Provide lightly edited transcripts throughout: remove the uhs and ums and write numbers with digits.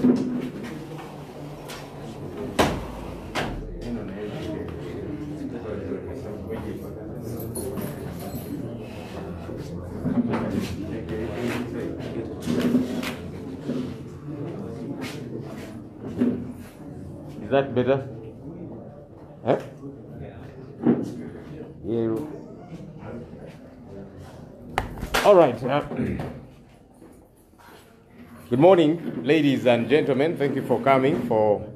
Is that better? Huh? Yeah. All right. Good morning, ladies and gentlemen. Thank you for coming for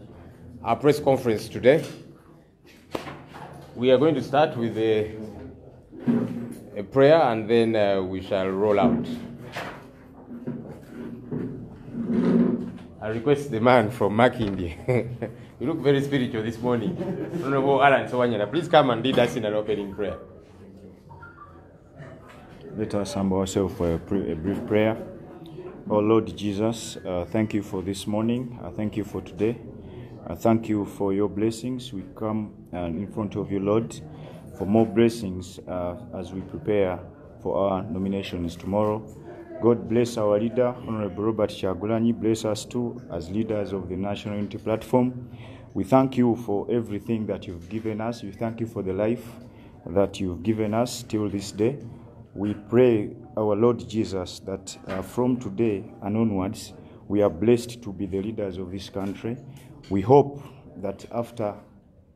our press conference today. We are going to start with a prayer, and then we shall roll out. I request the man from Makindi. You look very spiritual this morning. Honorable Alan Sowanyana, please come and lead us in an opening prayer. Let us humble ourselves for a brief prayer. Oh Lord Jesus, thank you for this morning. Thank you for today. Thank you for your blessings. We come in front of you, Lord, for more blessings as we prepare for our nominations tomorrow. God bless our leader, Honorable Robert Kyagulanyi. Bless us too as leaders of the National Unity Platform. We thank you for everything that you've given us. We thank you for the life that you've given us till this day. We pray, our Lord Jesus, that from today and onwards, we are blessed to be the leaders of this country. We hope that after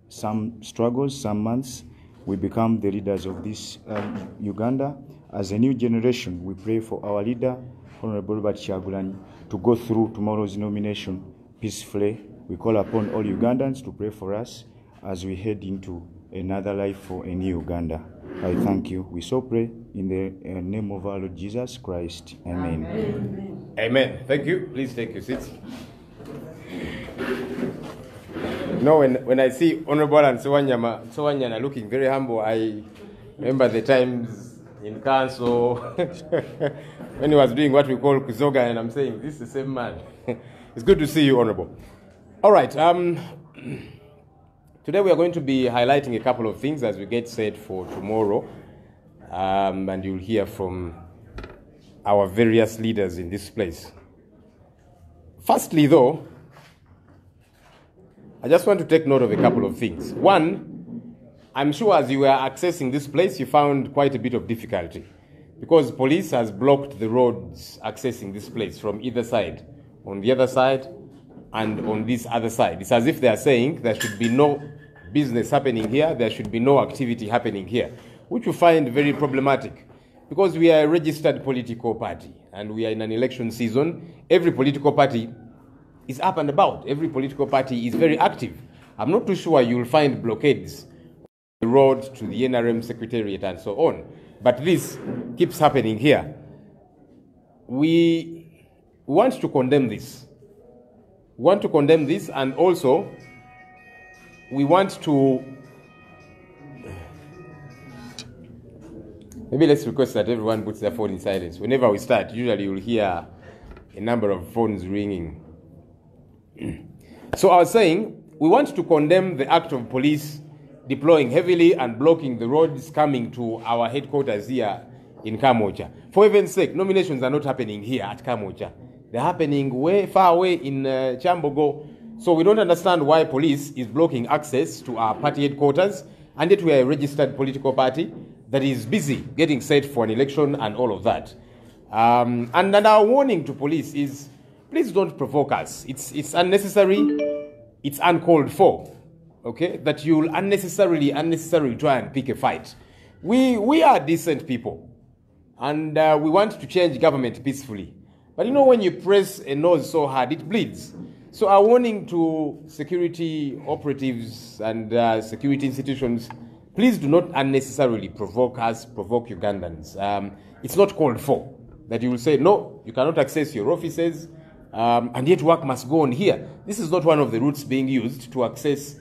some struggles, some months, we become the leaders of this Uganda. As a new generation, we pray for our leader, Honorable Robert Kyagulanyi, to go through tomorrow's nomination peacefully. We call upon all Ugandans to pray for us as we head into another life for a new Uganda. I thank you. We so pray in the name of our Lord Jesus Christ. Amen. Amen. Amen. Thank you. Please take your seats. No, when I see Honorable and Sowanyana looking very humble, I remember the times in council when he was doing what we call Kuzoga, and I'm saying, this is the same man. It's good to see you, Honorable. All right. Today we are going to be highlighting a couple of things as we get set for tomorrow, and you'll hear from our various leaders in this place. Firstly, though, I just want to take note of a couple of things. One, I'm sure as you were accessing this place, you found quite a bit of difficulty because police has blocked the roads accessing this place from either side, on the other side and on this other side. It's as if they are saying there should be no business happening here, there should be no activity happening here, which we find very problematic because we are a registered political party and we are in an election season. Every political party is up and about. Every political party is very active. I'm not too sure you'll find blockades the road to the NRM Secretariat and so on. But this keeps happening here. We want to condemn this. We want to condemn this, and also we want to... Maybe let's request that everyone puts their phone in silence. Whenever we start, usually you'll hear a number of phones ringing. So I was saying, we want to condemn the act of police deploying heavily and blocking the roads coming to our headquarters here in Kamocha. For heaven's sake, nominations are not happening here at Kamocha. They're happening way far away in Kyambogo. So we don't understand why police is blocking access to our party headquarters, and yet we are a registered political party that is busy getting set for an election and all of that. And our warning to police is, please don't provoke us. It's unnecessary. It's uncalled for. Okay, that you'll unnecessarily try and pick a fight. We are decent people, and we want to change government peacefully. But you know, when you press a nose so hard, it bleeds. So our warning to security operatives and security institutions, please do not unnecessarily provoke us, provoke Ugandans. It's not called for. That you will say, no, you cannot access your offices, and yet work must go on here. This is not one of the routes being used to access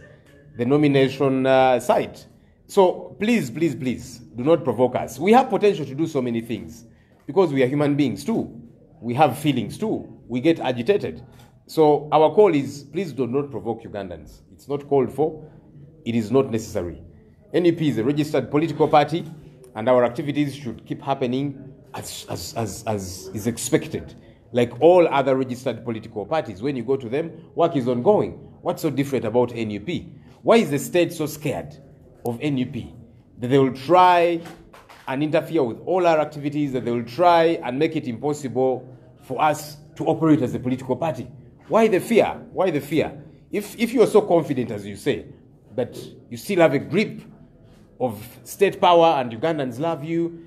the nomination site. So please, please, please, do not provoke us. We have potential to do so many things because we are human beings too. We have feelings too. We get agitated. So our call is, please do not provoke Ugandans. It's not called for. It is not necessary. NUP is a registered political party, and our activities should keep happening as is expected. like all other registered political parties. When you go to them, work is ongoing. What's so different about NUP? Why is the state so scared of NUP that they will try and interfere with all our activities, that they will try and make it impossible for us to operate as a political party? Why the fear? Why the fear? If you are so confident, as you say, that you still have a grip of state power and Ugandans love you,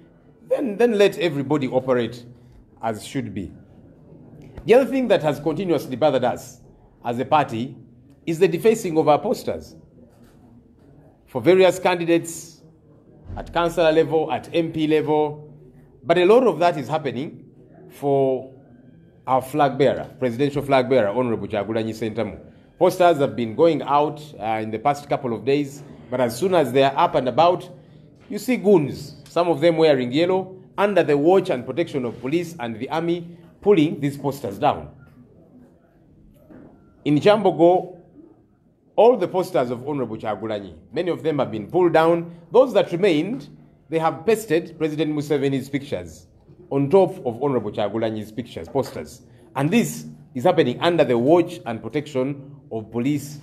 then let everybody operate as should be. The other thing that has continuously bothered us as a party is the defacing of our posters for various candidates at councillor level, at MP level. But a lot of that is happening for our flag bearer, presidential flag bearer, Honorable Kyagulanyi Ssentamu. Posters have been going out in the past couple of days, but as soon as they are up and about, you see goons, some of them wearing yellow, under the watch and protection of police and the army, pulling these posters down. In Kyambogo, all the posters of Honorable Kyagulanyi, many of them have been pulled down. Those that remained, they have pasted President Museveni's pictures on top of Honorable Kyagulanyi's pictures, posters. And this is happening under the watch and protection of police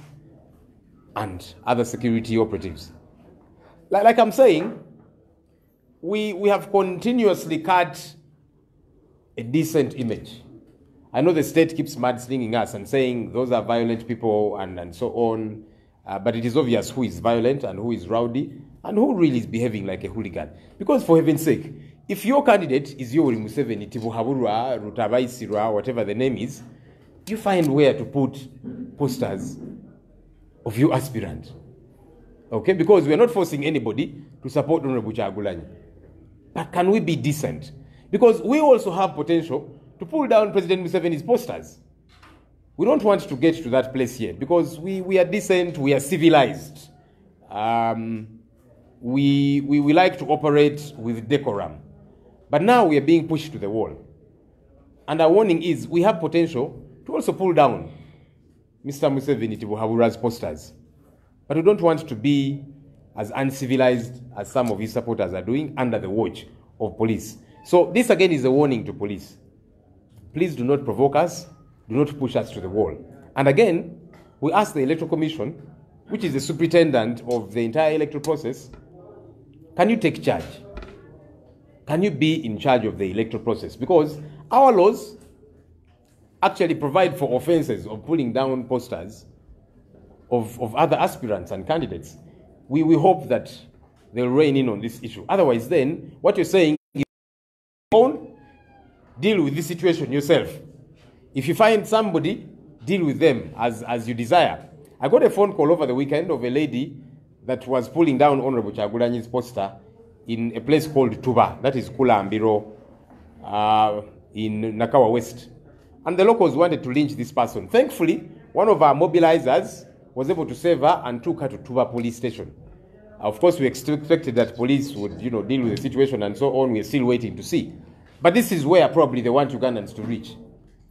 and other security operatives. Like I'm saying, we have continuously cut a decent image. I know the state keeps mudslinging us and saying those are violent people and so on, but it is obvious who is violent and who is rowdy and who really is behaving like a hooligan. Because for heaven's sake, if your candidate is Yoweri Museveni, Tibuhaburwa, Rutabaisirwa, whatever the name is, you find where to put posters of your aspirant. Okay? Because we are not forcing anybody to support Honorable Kyagulanyi. But can we be decent? Because we also have potential to pull down President Museveni's posters. We don't want to get to that place yet because we are decent, we are civilized. We like to operate with decorum. But now we are being pushed to the wall. And our warning is we have potential to also pull down Mr. Museveni Tibuhaburwa's posters. But we don't want to be as uncivilized as some of his supporters are doing under the watch of police. So this again is a warning to police. Please do not provoke us, do not push us to the wall. And again, we ask the Electoral Commission, which is the superintendent of the entire electoral process, can you take charge? Can you be in charge of the electoral process? Because our laws actually provide for offenses of pulling down posters of other aspirants and candidates. We hope that they'll rein in on this issue. Otherwise, then, what you're saying is deal with this situation yourself. If you find somebody, deal with them as you desire. I got a phone call over the weekend of a lady that was pulling down Honorable Kyagulanyi's poster in a place called Tuba, that is Kulambiro, in Nakawa West. And the locals wanted to lynch this person. Thankfully, one of our mobilizers was able to save her and took her to Tuba police station. Of course, we expected that police would, deal with the situation and so on. We're still waiting to see. But this is where probably they want Ugandans to reach.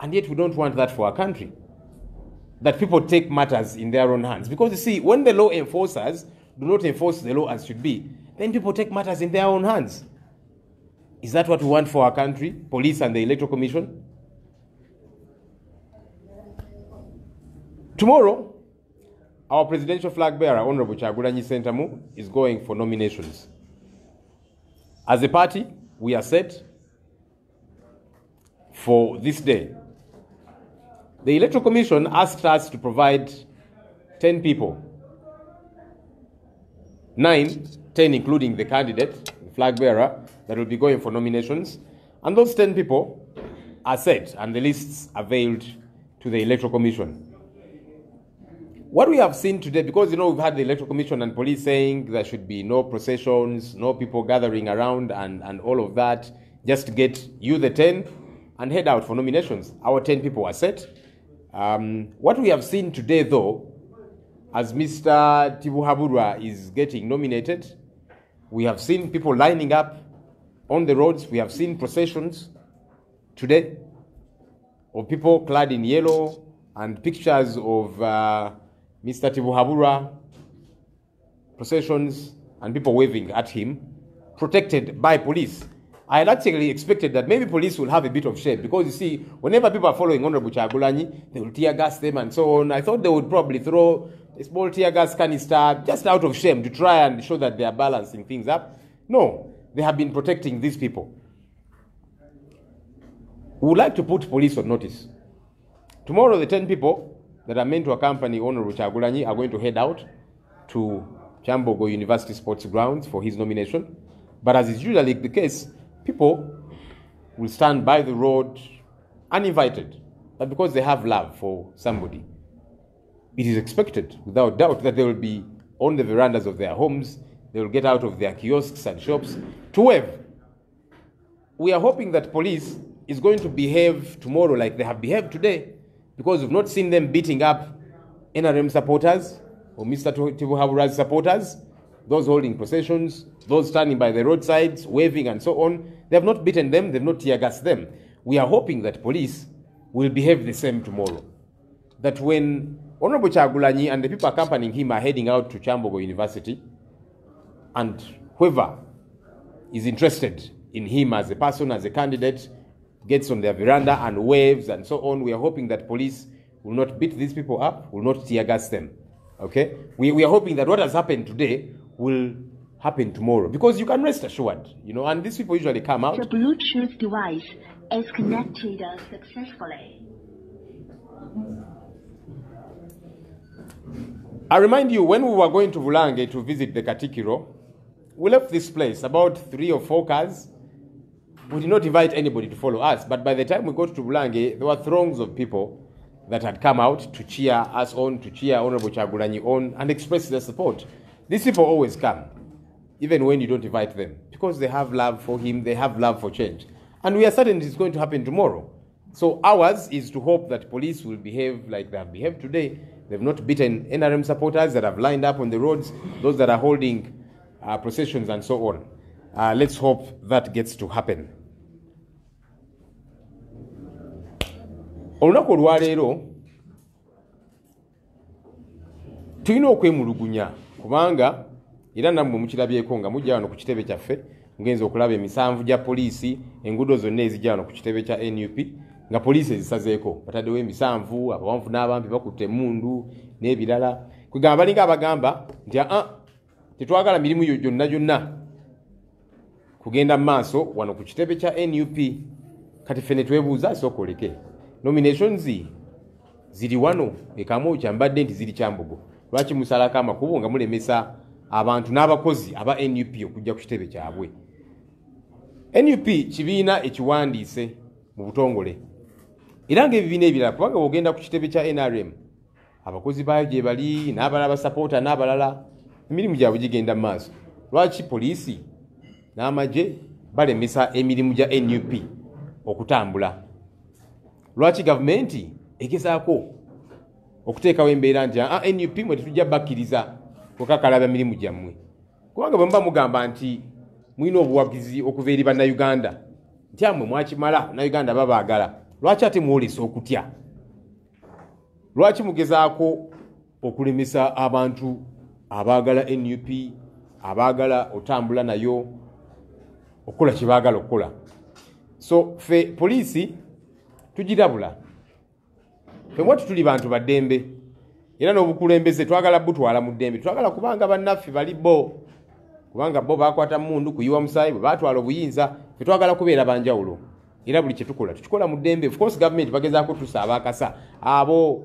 And yet we don't want that for our country. That people take matters in their own hands. Because you see, when the law enforcers do not enforce the law as should be, then people take matters in their own hands. Is that what we want for our country? Police and the Electoral Commission? Tomorrow, our presidential flag bearer, Honorable Kyagulanyi Ssentamu, is going for nominations. As a party, we are set for this day. The Electoral Commission asked us to provide 10 people. 10 including the candidate, the flag bearer, that will be going for nominations. And those 10 people are set and the lists availed to the Electoral Commission. What we have seen today, because we've had the Electoral Commission and police saying there should be no processions, no people gathering around and all of that, just get you the 10 and head out for nominations. Our 10 people are set. What we have seen today, though, as Mr. Tibuhaburwa is getting nominated, we have seen people lining up on the roads. We have seen processions today of people clad in yellow and pictures of Mr. Tibuhaburwa, processions and people waving at him, protected by police. I had actually expected that maybe police will have a bit of shame because you see, whenever people are following Honorable Kyagulanyi, they will tear gas them and so on. I thought they would probably throw a small tear gas canister just out of shame to try and show that they are balancing things up. No, they have been protecting these people. We would like to put police on notice. Tomorrow, the 10 people that are meant to accompany Honorable Kyagulanyi are going to head out to Kyambogo University Sports Grounds for his nomination. But as is usually the case, people will stand by the road uninvited, but because they have love for somebody. It is expected, without doubt, that they will be on the verandas of their homes, they will get out of their kiosks and shops to wave. We are hoping that police is going to behave tomorrow like they have behaved today, because we've not seen them beating up NRM supporters or Mr. Tibuhaburah's supporters, those holding processions, those standing by the roadsides, waving and so on. They have not beaten them, they have not tear-gassed them. We are hoping that police will behave the same tomorrow. That when Honorable Kyagulanyi and the people accompanying him are heading out to Kyambogo University, and whoever is interested in him as a person, as a candidate, gets on their veranda and waves and so on, we are hoping that police will not beat these people up, will not tear-gas them. Okay? We are hoping that what has happened today will happen tomorrow, because you can rest assured, you know, and these people usually come out. The Bluetooth device is connected successfully. I remind you, when we were going to Bulange to visit the Katikiro, we left this place, about 3 or 4 cars. We did not invite anybody to follow us, but by the time we got to Bulange, there were throngs of people that had come out to cheer us on, to cheer Honorable Kyagulanyi on, and express their support. These people always come, even when you don't invite them, because they have love for him, they have love for change. And we are certain it's going to happen tomorrow. So ours is to hope that police will behave like they have behaved today. They've not beaten NRM supporters that have lined up on the roads, those that are holding processions and so on. Let's hope that gets to happen. Olunaku olwaleero tulina okwemulugunya kubanga era nammwe mukirabyeko nga mujja wano ku kitebe kyaffe mugenza okulaba emisanvu gya poliisi enguudo zonna ezijja wano ku kitebe kya NUP nga poliisi ezisazeeko bataddewo emisanvu abawanvu n'abampi bakutte emmundu n'ebirala kwegamba balinga abagamba nti tetwagala mirimu gyonna kugenda mu maaso wano ku kitebe kya NUP. Kati ffe ne twebuuza sooka oleke nominations ziri wano Kamwokya mbadde nti ziri Kyambogo, lwaki musalako amakubo nga mulemesa abantu n'abakozi aba NUP okujja ku kitebe kyabwe? NUP kibiina ekiwandiise mu butongole era ng'ebibiina ebirala, kubanga bw'ogenda ku kitebe kya NRM abakozi baayo gye bali n'abalala basapoota n'abalala emirimu gyabwe gigenda mu maaso. Lwaki poliisi n'amagye balemesa emirimu gya NUP okutambula? Lwaki gavumenti egezaako okuteekawo embeera nti NUP mwe tetujja bakkiriza kukakalaba mirimu gyammwe? Kubanga bwe muba mugamba nti mulina obuwagizi okuva eri bannayuganda nti amwe mwakimala bannayuganda babaagala, lwaki ate mwolesa okutya? Lwaki mugezaako okulemesa abantu abaagala NUP, abaagala otambula nayo okukola kye baagala okukola? So ffe poliisi tugirabula, ffe mwatu tuli bantu baddembe era n'obukulembeze twagala butwala mu ddembe, twagala kubanga bannaffe bali bo, kubanga bo bakwata mundu kuyiwa musaayi bwe batwala obuyinza, ffe twagala kubeera banjawulo era buli kye tukola tukikola mu ddembe. Of course government bagezaako tusa abakasa abo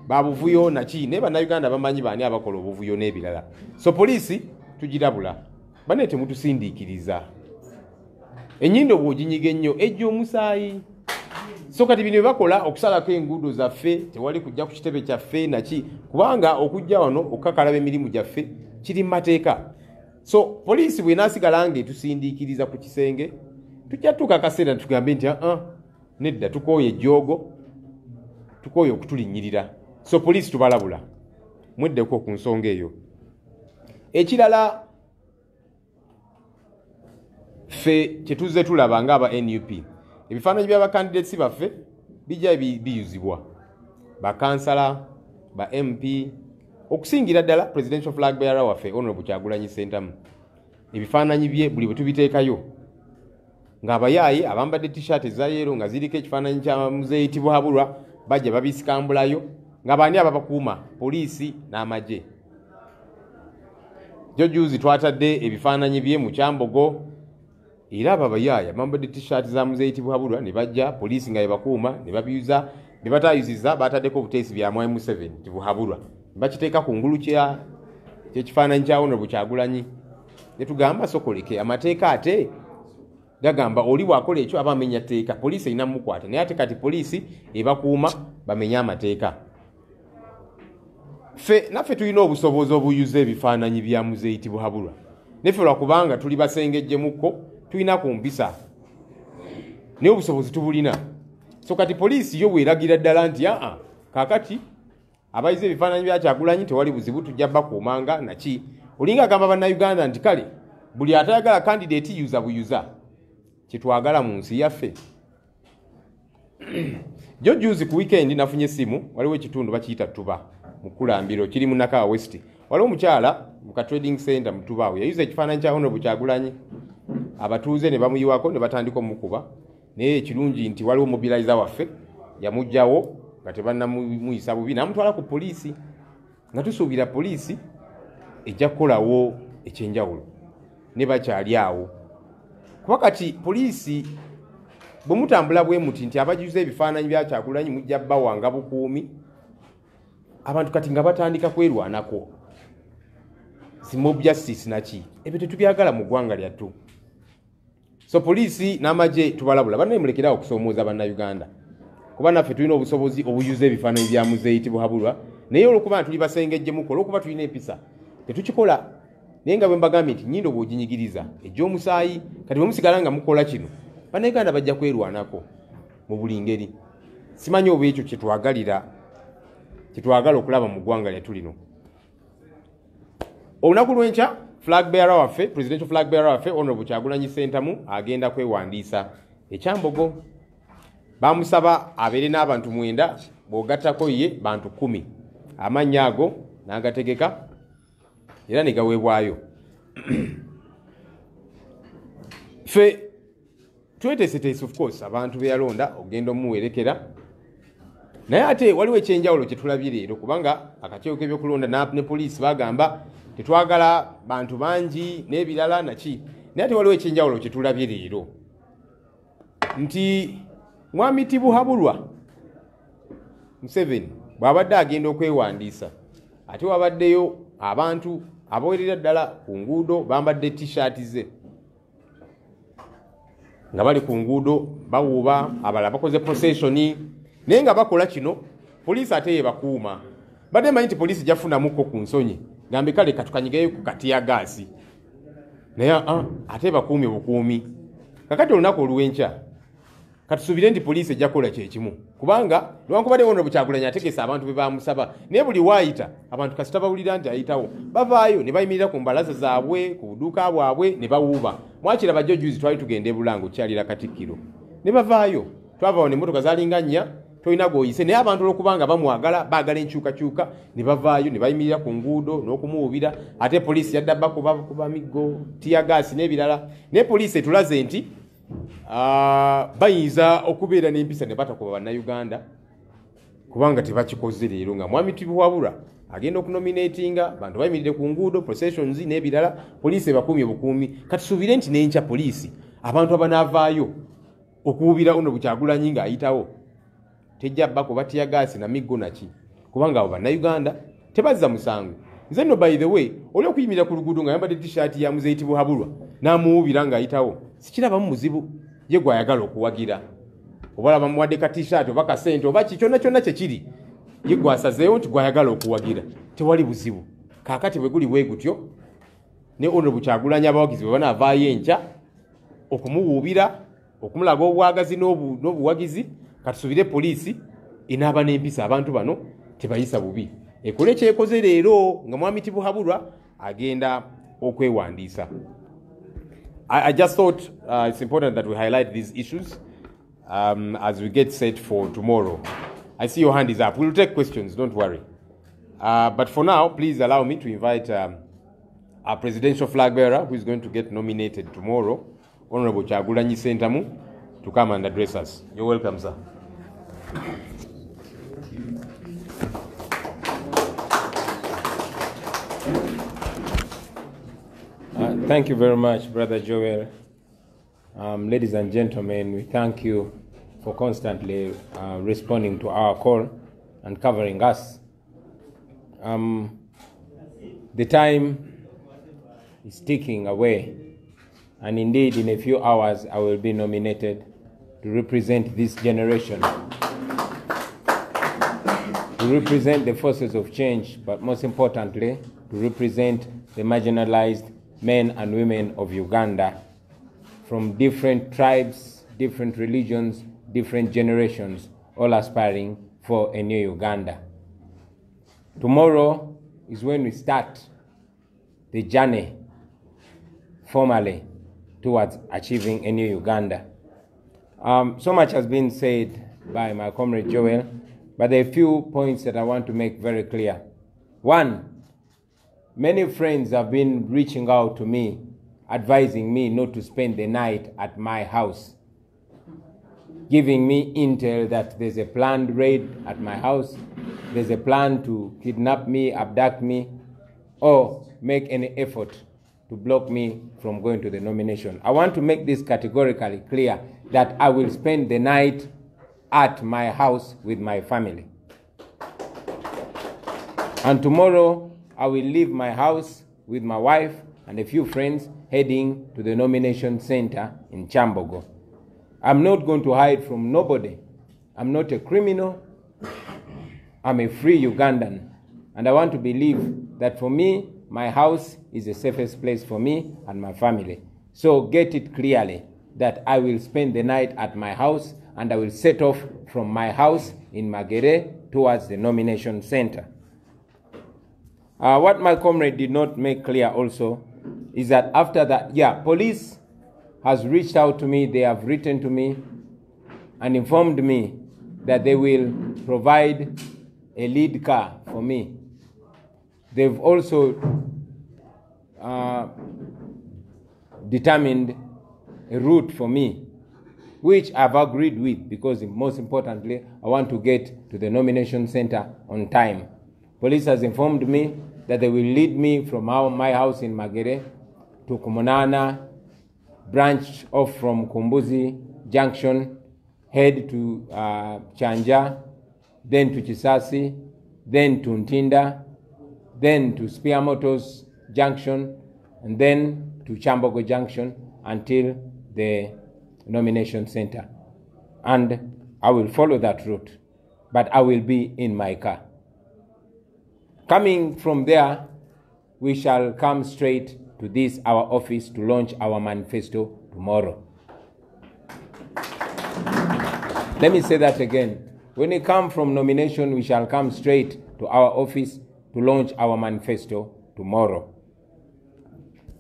babuvuyo naki ne bannayuganda bamanyi baani abakola obuvuyo n'ebirala. So poliisi tugirabula, bane temutusindiikiriza. Ennyindo bw'oginyiga ennyo ejja omusaayi. So kati bino bakola okusalako enguudo zaffe tewali kujja ku kitebe kyaffe naki, kubanga okujja wano okukakalaba emirimu gyaffe kiri mu mateeka. So poliisi bw'enaasigala ng'etusindiikiriza ku kisenge, tujja tuuka akaseera tugambe nti nedda tukooye ejjoogo, tukooye okutulinnyirira. So poliisi tubalabula, mweddeko ku nsonga eyo. Ekirala ffe kye tuzze tulaba ng'aba NUP, ebifaananyi by'abakandidates baffe bijja biyuzibwa, bakansala, ba MP, okusingira ddala presidential flag bearer waffe Honorable Kyagulanyi Ssentamu. Ebifaananyi bye buli bwe tubiteekayo ng'abayaaye abambadde t-shirt eza yero nga ziriko ekifaananyi kya Muzeeyi Tibuhaburwa bajja babisikambulayo nga bani ababakuuma poliisi n'amagye. Jo juzi twatadde ebifaananyi bye mu Kyambogo era abo abayaaye bambadde t-shirt za Muzeeyi Tibuhaburwa ne bajja poliisi nga yebakuuma ne babiyuza ne bataayuziza bataddeko obuteesi bya Mwai Museveni Tibuhaburwa bakiteeka ku ngulu ky'ekifaananyi kya Honorable Kyagulanyi ne tugamba sokoleke amateeka ate gagamba oli bw'akola ekyo aba amenya tteeka poliisi erina mukwata naye ate kati poliisi ebakuuma bamenya amateeka. Naffe tulina obusobozi obuyuza ebifaananyi bya Muzeeyi Tibuhaburwa neffe lwakubanga tuli basengejjemukko tulina ku mpisa naye obusobozi tubulina. So kati poliisi yo bweragira ddala nti kaakati abayize ebifaananyi bya Kyagulanyi tewali buzibu tujja bakuumanga naki olinga agamba bannayuganda nti kale buli atayagala kandidate yuza buyuza kyetwagala mu nsi yaffe. Jo juzi ku weekend nafunye essimu waliwo ekitundu bakiyita Tuba mu Kulambiro kiri mu Nakawa West waliwo omukyala mu ka trading center mu Tuba yayuza ekifaananyi kya Honorable Kyagulanyi abatuuze ne bamuyiwako ne batandika omukuba naye ekirungi nti waliwo mobilizer waffe yamugjawo nga tebannamuyisa bubi n'amutwala ku poliisi nga tusuubira poliisi ejja kukolawo ekyenjawulo ne bakyali awo kuba kati poliisi bwe mutambula bwe muti nti abajuza ebifaananyi bya Kyagulanyi mujja bawanga bukuumi abantu kati nga batandika kwerwanako mob justice naki ebyo tetubyagala mu ggwanga lyattu. So poliisi n'amagye tubalabula bannaye mulekerawo okusoomooza bannayuganda kuba naffe tulina obusobozi obuyuza ebifaananyi bya Muzeeyi Tibuhaburwa naye olwokuba tulina basengejjemuko olwokuba tulina empisa tetukikola naye nga bwe mbagambye nti nnyindo bw'oginyigiriza egy'omusaayi kati bwe musigala nga mukola kino bannayuganda bajja kwerwanako mu buli ngeri. Simanyi oba ekyo kyetwagala okulaba mu ggwanga lyattu lino. Olunaku lw'enkya flag bearer waffe presidential flag bearer waffe Honorable Kyagulanyi Ssentamu agenda kwewandiisa ekyambogo bamusaba abeere n'abantu 9 bw'ogattako ye bantu 10 amannya ago n'agategeka era ne gaweebwayo. Ffe tweteeseteese of course abantu be yalonda ogenda omuwerekera naye ate waliwo ekyenjawulo kye tulabye leero kubanga akakiiko k'ebyokulonda ne poliisi bagamba tetwagala bantu bangi n'ebirala naki naye ate waliwo ekyenjawulo kye tulabye leero nti Mwami Tibuhaburwa Museveni bw'abadde agenda okwewandiisa ate wabaddeyo abantu abawerera ddala ku nguudo bambadde t-shirt ze nga bali ku nguudo bawuuba abalala bakoze procession naye nga bakola kino poliisi ate yebakuuma badde manyi nti poliisi jafunamukko ku nsonyi gambe kale katukanyigeyo ku katiya gaasi naye ate bakuumye bukuumi kakati olunaku olw'enkya katusuubire nti poliisi ejja kukola kyekimu kubanga newankubadde Honorable Kyagulanyi ategese abantu be bamusaba naye buli waayita abantu kasita bawulira nti ayitawo bavaayo ne bayimirira ku mbalaza zaabwe ku buduuka bwabwe ne bawuuba. Mwakiraba jjo juzi twali tugenda e Bulango kyalira Katikkiro ne bavaayo twavaawo n'emmotoka zaalinga nnya tolina g'oyise naye abantu olwokubanga bamwagala baagala enkyukakyuka ne bavaayo ne bayimirira ku nguudo n'okumuwubira ate poliisi yadda bakuba miggo tiyagaasi n'ebirala naye poliisi etulaze nti bayinza okubeera n'empisa ne batakuba bannayuganda kubanga tebakikoze leero nga Mwami Tibuhaburwa agenda okunominatinga bantu bayimirire ku nguudo processions n'ebirala poliisi ebakuumye bukuumi katusuubire nti n'enkya poliisi abantu abanaavaayo okuwubira Honorable Kyagulanyi ng'ayitawo tejja bakuba tiyagaasi na miggo naki kubanga abo bannayuganda tebazza musango. Nze no by the way oli okuyimirira ku luguudo nga yambadde t-shirt ya Muzeeyi Tibuhaburwa n'amuwubira ng'ayitawo sikirabamu muzibu ye gwayagala okuwagira obalaba muwadde ka t-shirt oba ka sente oba kyonna kye kiri ye gwasazeewo nti gwayagala okuwagira tewali buzibu. Kaakati bwe guli bwe gutyo ne Honorable Kyagulanyi abawagizi bwe banaavaayo enkya okumuwuubira okumulaga obwagazi n'obuwagizi katusuubire poliisi inaaba n'empisa abantu bano tebayisa bubi ekole kyekoze leero nga Mwami Tibuhaburwa agenda okwewandiisa. I just thought it's important that we highlight these issues as we get set for tomorrow. I see your hand is up. We'll take questions, don't worry. But for now, please allow me to invite our presidential flag bearer who is going to get nominated tomorrow, Honorable Kyagulanyi Ssentamu to come and address us. You're welcome, sir. Thank you very much, Brother Joel. Ladies and gentlemen, we thank you for constantly responding to our call and covering us. The time is ticking away, and indeed in a few hours I will be nominated to represent this generation, to represent the forces of change, but most importantly, to represent the marginalized men and women of Uganda from different tribes, different religions, different generations, all aspiring for a new Uganda. Tomorrow is when we start the journey formally towards achieving a new Uganda. So much has been said by my comrade Joel, but there are a few points that I want to make very clear. One, many friends have been reaching out to me, advising me not to spend the night at my house, giving me intel that there's a planned raid at my house, there's a plan to kidnap me, abduct me, or make any effort to block me from going to the nomination. I want to make this categorically clear that I will spend the night at my house with my family. And tomorrow, I will leave my house with my wife and a few friends heading to the nomination center in Kyambogo. I'm not going to hide from nobody. I'm not a criminal. I'm a free Ugandan. And I want to believe that for me, my house is the safest place for me and my family. So get it clearly that I will spend the night at my house and I will set off from my house in Magere towards the nomination center. What my comrade did not make clear also is that after that, police has reached out to me, they have written to me and informed me that they will provide a lead car for me. They've also determined a route for me, which I've agreed with because most importantly, I want to get to the nomination center on time. Police has informed me that they will lead me from my house in Magere to Kumonana, branch off from Kumbuzi Junction, head to Chanja, then to Chisasi, then to Ntinda, then to Spear Motors Junction, and then to Kyambogo Junction until the nomination center. And I will follow that route, but I will be in my car. Coming from there, we shall come straight to this, our office, to launch our manifesto tomorrow. Let me say that again. When we come from nomination, we shall come straight to our office to launch our manifesto tomorrow.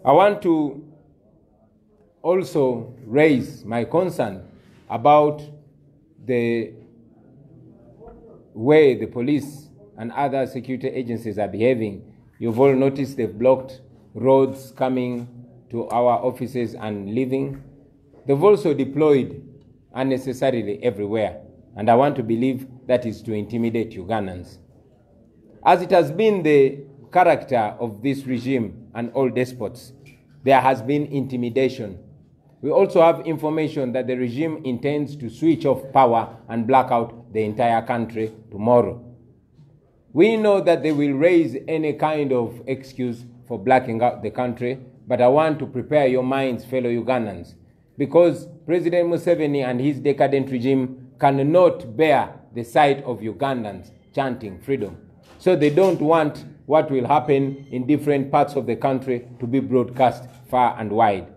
I want to also raise my concern about the way the police and other security agencies are behaving. You've all noticed they've blocked roads coming to our offices and leaving. They've also deployed unnecessarily everywhere, and I want to believe that is to intimidate Ugandans. As it has been the character of this regime and all despots, there has been intimidation. We also have information that the regime intends to switch off power and black out the entire country tomorrow. We know that they will raise any kind of excuse for blacking out the country, but I want to prepare your minds, fellow Ugandans, because President Museveni and his decadent regime cannot bear the sight of Ugandans chanting freedom. So they don't want what will happen in different parts of the country to be broadcast far and wide.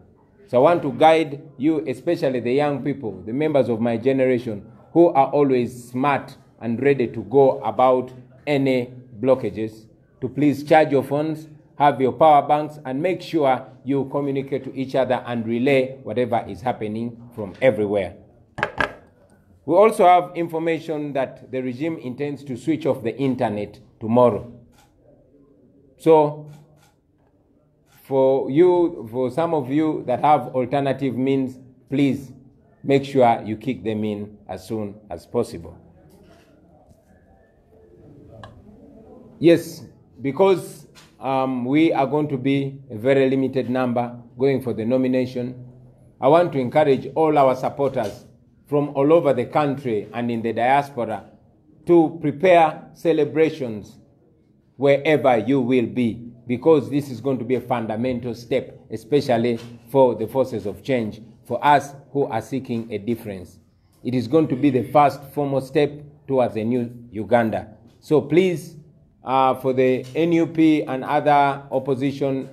So I want to guide you, especially the young people, the members of my generation, who are always smart and ready to go about any blockages, to please charge your phones, have your power banks, and make sure you communicate to each other and relay whatever is happening from everywhere. We also have information that the regime intends to switch off the internet tomorrow. So for some of you that have alternative means, please make sure you kick them in as soon as possible. Yes, because we are going to be a very limited number going for the nomination, I want to encourage all our supporters from all over the country and in the diaspora to prepare celebrations wherever you will be, because this is going to be a fundamental step, especially for the forces of change, for us who are seeking a difference. It is going to be the first formal step towards a new Uganda. So please, for the NUP and other opposition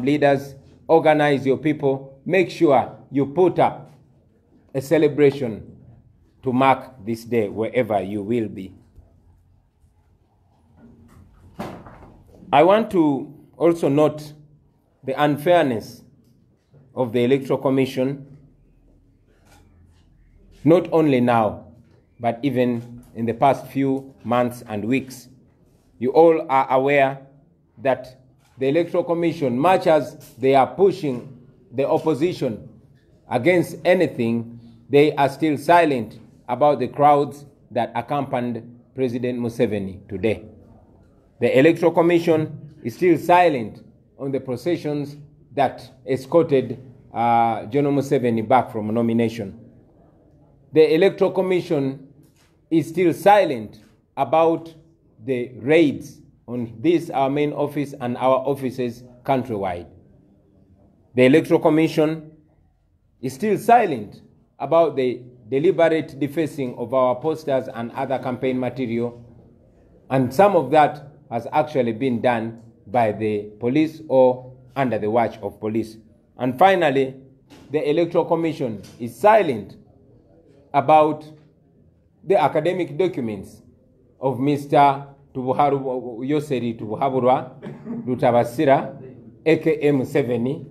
leaders, organize your people. Make sure you put up a celebration to mark this day wherever you will be. I want to also note the unfairness of the Electoral Commission, not only now, but even in the past few months and weeks. You all are aware that the Electoral Commission, much as they are pushing the opposition against anything, they are still silent about the crowds that accompanied President Museveni today. The Electoral Commission is still silent on the processions that escorted General Museveni back from nomination. The Electoral Commission is still silent about the raids on this, our main office, and our offices countrywide. The Electoral Commission is still silent about the deliberate defacing of our posters and other campaign material, and some of that has actually been done by the police or under the watch of police. And finally, the Electoral Commission is silent about the academic documents of Mr. Yoseri Tubuhaburwa Lutabasira, aka Museveni,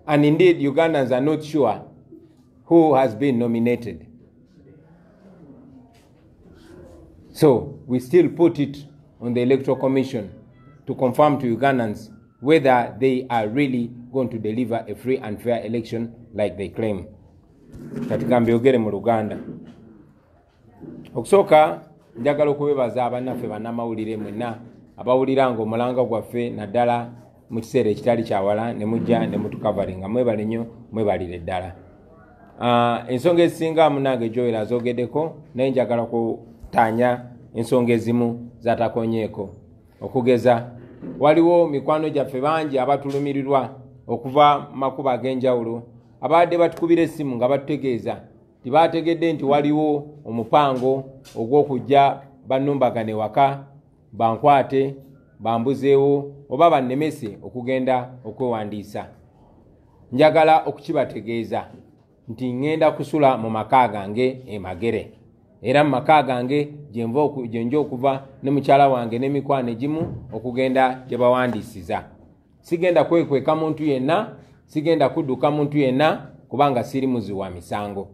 and indeed Ugandans are not sure who has been nominated. So we still put it on the Electoral Commission to confirm to Ugandans whether they are really going to deliver a free and fair election like they claim. Katika mbyogere mu Luganda. Okusoka njagala okubebaza abannaffe bannamawulire mwenna abawulira nga omulanga gwaffe naddala mu kiseera ekitali kyawala ne mujja ne mutukavalinga. Mwebale nnyo, mwebalire ddala. Ensonga ezisinga munange Joel azogeddeko, naye njagala kutaanya ensonga ezimu zatakonyeeko. Okugeza, waliwo mikwano gyaffe bangi abatulumirirwa okuva makuba ag'enjawulo abadde batukubira essimu nga batutegeeza tibategedde nti waliwo omupango ogw'okujja bannumbagane waka, bankwate, bambuzeewo oba bannemese okugenda okwewandiisa. Njagala okukibategeeza nti ngenda kusula mu maka gange Emagere, era mu maka gange gyenja okuva ne mukyala wange n'emikwano egimu okugenda gye bawandiisiza. Sigenda kwekweka muntu yenna, sigenda kudduka muntu yenna kubanga siri muzi wa misango.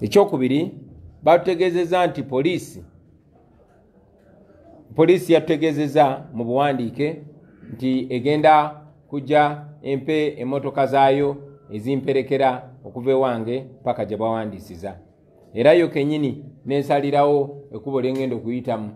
Ekyokubiri, batutegeezezza nti poliisi yatutegeezezza mu buwandiike nti egenda kujja empe emmotoka zaayo ezimperekera okuva ewange paka gye bawandiisiza. Era yo kennyini nensalirawo ekkubo lye ngenda okuyitamu.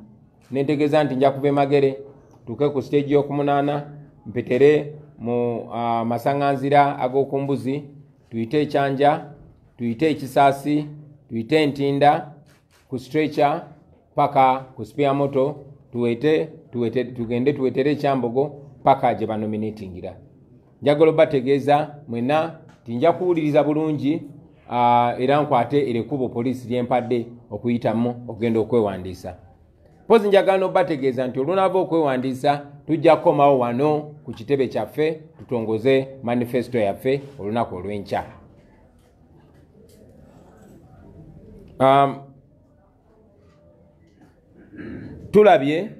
Nentegeeza nti nja kuva Emagere tuuke ku stage y'okumunana, mpetere mu masaŋŋanzira ag'okumbuzi, tuyite ekyanja, tuyite ekisaasi, tuyite entinda, ku stretcher paka ku spare moto, tugende tuwetere ekyambogo paka gye banominatingira. Njagala bategeeza mwenna tinja kuwuliriza bulungi era nkwate erekubo poliisi lyempadde okuyitamu okugenda okwewandiisa. Pozi njagala bategeeza nti olunaava okwewandiisa tujja kukomawo wano ku kitebe kyaffe tutongoze manifesto yaffe olunaku olw'enkya. Tulabye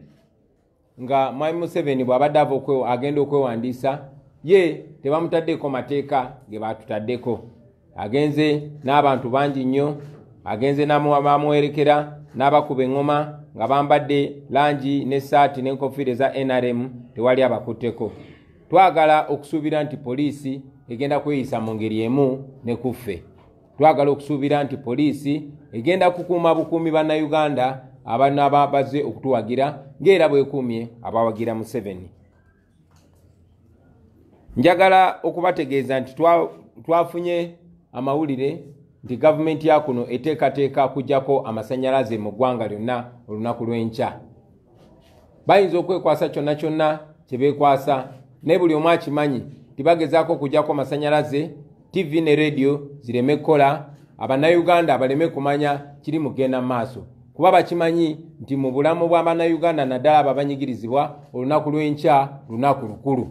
nga Mwami Museveni bw'abadde agenda okwewandiisa, ye tebamutaddeko mateeka ge batutaddeko. Agenze n'abantu bangi nnyo, agenze bamuwerekera n'abakuba eŋŋoma nga bambadde langi n'essaati n'enkofiira eza NRM tewali abakutteko. Twagala okusuubira nti poliisi egenda kweyisa mu ngeri emu ne kuffe. Twagala okusuubira nti poliisi egenda kukuuma bukuumi bannayuganda abanaba bazze okutuwagira ng'era bwekuumye abawagira Museveni. Njagala okubategeeza nti twafunye amawulire nti gavumenti ya kuno eteekateeka kujjako amasannyalaze mu ggwanga lyonna olunaku lw'enkya. Bayinza okwekwasa kyonna kyonna kye beekwasa, naye buli omu akimanyi tibagezaako okujjako amasannyalaze, TV ne radio zireme kukola, abannayuganda baleme kumanya kiri mu kugenda mu maaso. Kuba bakimanyi nti mu bulamu bw'abannayuganda naddala abo abanyigirizibwa olunaku lw'enkya lunaku lukulu.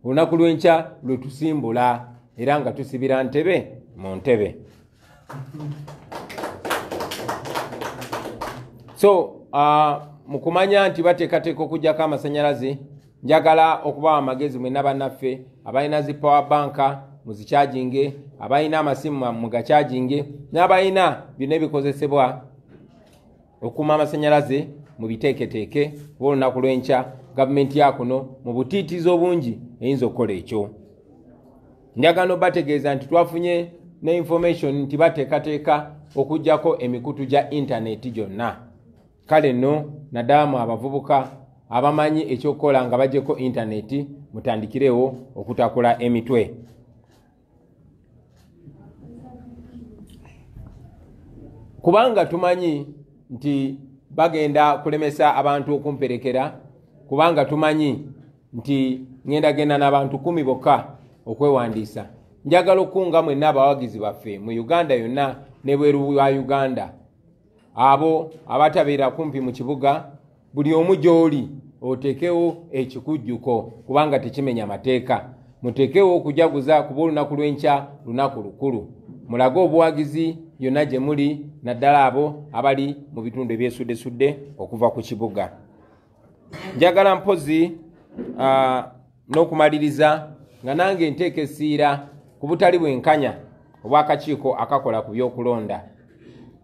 Olunaku lw'enkya lwe tusimbula era nga tusibira ntebe mu ntebe. So mu kumanya nti bateekateeka okujjako amasannyalaze, njagala okubawa amagezi mwenna bannaffe abalina zi power banka muzichaginge, abalina amasimu mugachaginge, n'abalina byonna ebikozesebwa okuma amasannyalaze mu biteeketeeke olunaku lw'enkya. Gavumenti ya kuno mu butiitizo bungi eyinza okukola ekyo. Njagala bategeeza nti twafunye ne information nti bateekateeka okujjako emikutu gya intaneti gyonna. Kale nno naddala mu abavubuka abamanyi ekyokukola nga bajjeko intaneti mutandikirewo okutakula emitwe. Kubanga tumanyi nti bagenda kulemesa abantu okumperekera, kubanga tumanyi nti ngenda genda n'abantu 10 bokka okwewandiisa. Njagala okunga mwenna abawagizi baffe mu Uganda yonna ne bweru wa Uganda, abo abatabeera kumpi mu kibuga, buli omu gy'oli oteekewo ekikujjuko kubanga tekimenya mateeka. Muteekewo okujaguza kuba olunaku lw'enkya lunaku lukulu. Mulage obuwagizi yonna gye muli, naddala abo abali mu bitundu ebyesudde okuva ku kibuga. Njagala mpozi n'okumaliriza nga nange nteeka essiira ku butali bwenkanya obw'akakiiko akakola ku by'okulonda.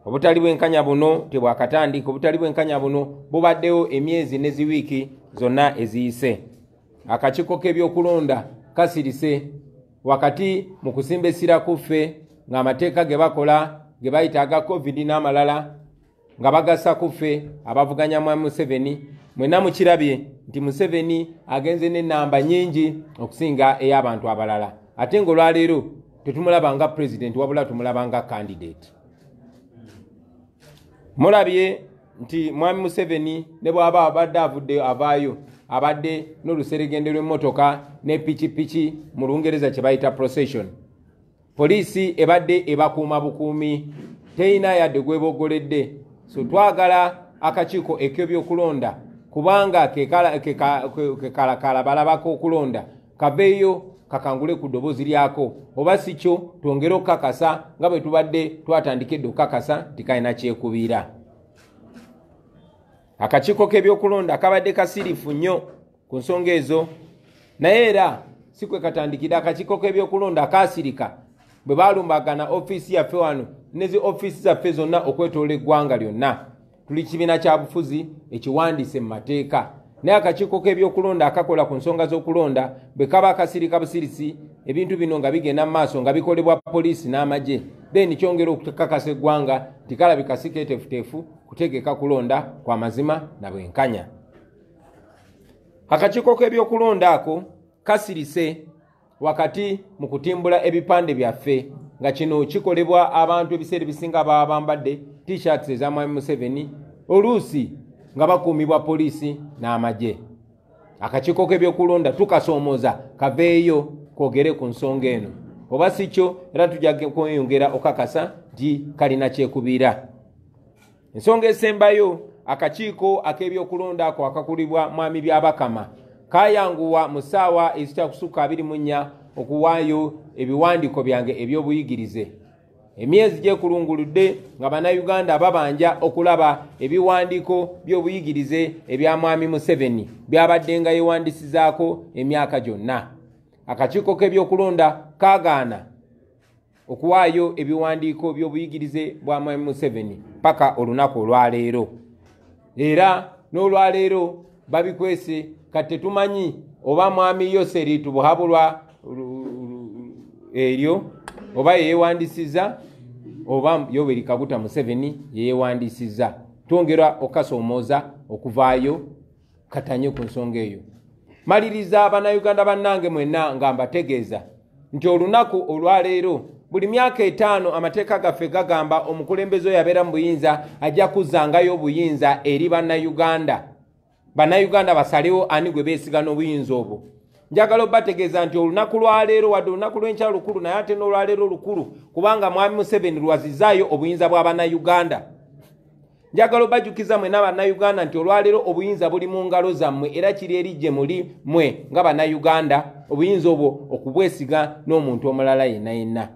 Obutali bwenkanya buno tebwakatandika, obutali bwenkanya buno bubaddewo emyezi n'eziwiiki zonna eziyise. Akakiiko k'ebyokulonda kasirise wakati mu kusimba essira kuffe ng'amateeka ge bakola ge bayita aga COVID n'amalala nga bagasa kuffe abavuganya mwami Museveni. Mwenna mukirabye nti Museveni agenze n'ennamba nnyingi okusinga ey'abantu abalala. Ate ng'olwaleero tetumulaba nga president wabula tumulaba nga candidate. Mulabye nti mwami Museveni ne bw'aba abadde avudde avaayo abadde n'oluseregende lw'emmotoka ne pikipiki mu Lungereza kye bayita procession. Poliisi ebadde ebakuuma bukuumi, teyina yadde gweboggoledde. So twagala akakiiko ek'ebyokulonda kubanga kekalakala balabako okulonda kaveeyo kakangule ku ddoboozi lyako, oba si kyo twongere okukakasa nga bwe tubadde twatandikidde okukakasa tikalina kyekubiira. Akakiiko k'ebyokulonda kabadde kasirifu nnyo ku nsonga ezo, naye era si kwe katandikidde. Akakiiko k'ebyokulonda kaasirika bwe balumbagana ofiisi yaffe wano nezi ofiisi zaffe zonna okwetoola eggwanga lyonna. Tuli kibiina kya bufuzi ekiwandiise mu mateeka, naye akakiiko k'ebyokulonda akakola ku nsonga z'okulonda bwe kaba akasirika busirisi, ebintu bino nga bigenda mu maaso nga bikolebwa poliisi n'amagye, then kyongera okukakasa eggwanga tikalabika si keeteefuteefu kutegeka kulonda kwa mazima na bwenkanya. Akakiiko k'ebyokulonda ako kasirise wakati mu kutimbula ebipande byaffe nga kino kikolebwa abantu ebiseera ebisinga baba bambadde t-shirts eza mwami Museveni, oluusi nga bakuumibwa poliisi n'amagye. Akakiiko k'ebyokulonda tukasoomoza kaveeyo kwogere ku nsonga eno, oba si kyo era tujja kweyongera okakasa nti kalina kyekubiira. Ensonga esembayo, akakiiko ak'ebyokulonda ako akakulibwa mwami Byabakama kayanguwa mu ssaawa ezitakusuka 24 okuwaayo ebiwandiiko byange eby'obuyigirize. Emyezi gyekulunguludde nga bannayuganda babanja okulaba ebiwandiiko by'obuyigirize ebya mwami Museveni byabadde nga yewandisizaako emyaka gyonna. Akakiiko k'ebyokulonda kaagaana okuwaayo ebiwandiiko by'obuyigirize bwa Mwami Museveni paka olunaku olwaleero. Era n'olwaleero babikwese kati tetumanyi oba Mwami Yoseri tubuhabulwa eryo oba yeewandisiza oba Yoweri Kaguta Museveni yeewandisiza. Twongera okasoomooza okuvaayo katanye ku nsonga eyo. Maliriza Abannayuganda bannange mwenna nga mbategeeza nti olunaku olwaleero buli myaka 5 amateeka gaffe gagamba omukulembeze oyo abeera mu buyinza ajja kuzzangayo obuyinza eri Bannayuganda. Bannayuganda basalewo ani gwe beesiga n'obuyinza obwo. Njagala obategeeza nti olunaku lwaleero wadde olunaku lw'enkya lukulu naye ate n'olwaleero lukulu kubanga Mwami Museveni lwazizaayo obuyinza bwa Bannayuganda. Njagala obajjukiza mwenna Bannayuganda nti olwaleero obuyinza buli mu ngalo zammwe era kiri eri gye muli mmwe nga Bannayuganda obuyinza obwo okubwesiga n'omuntu omulala yenna yenna.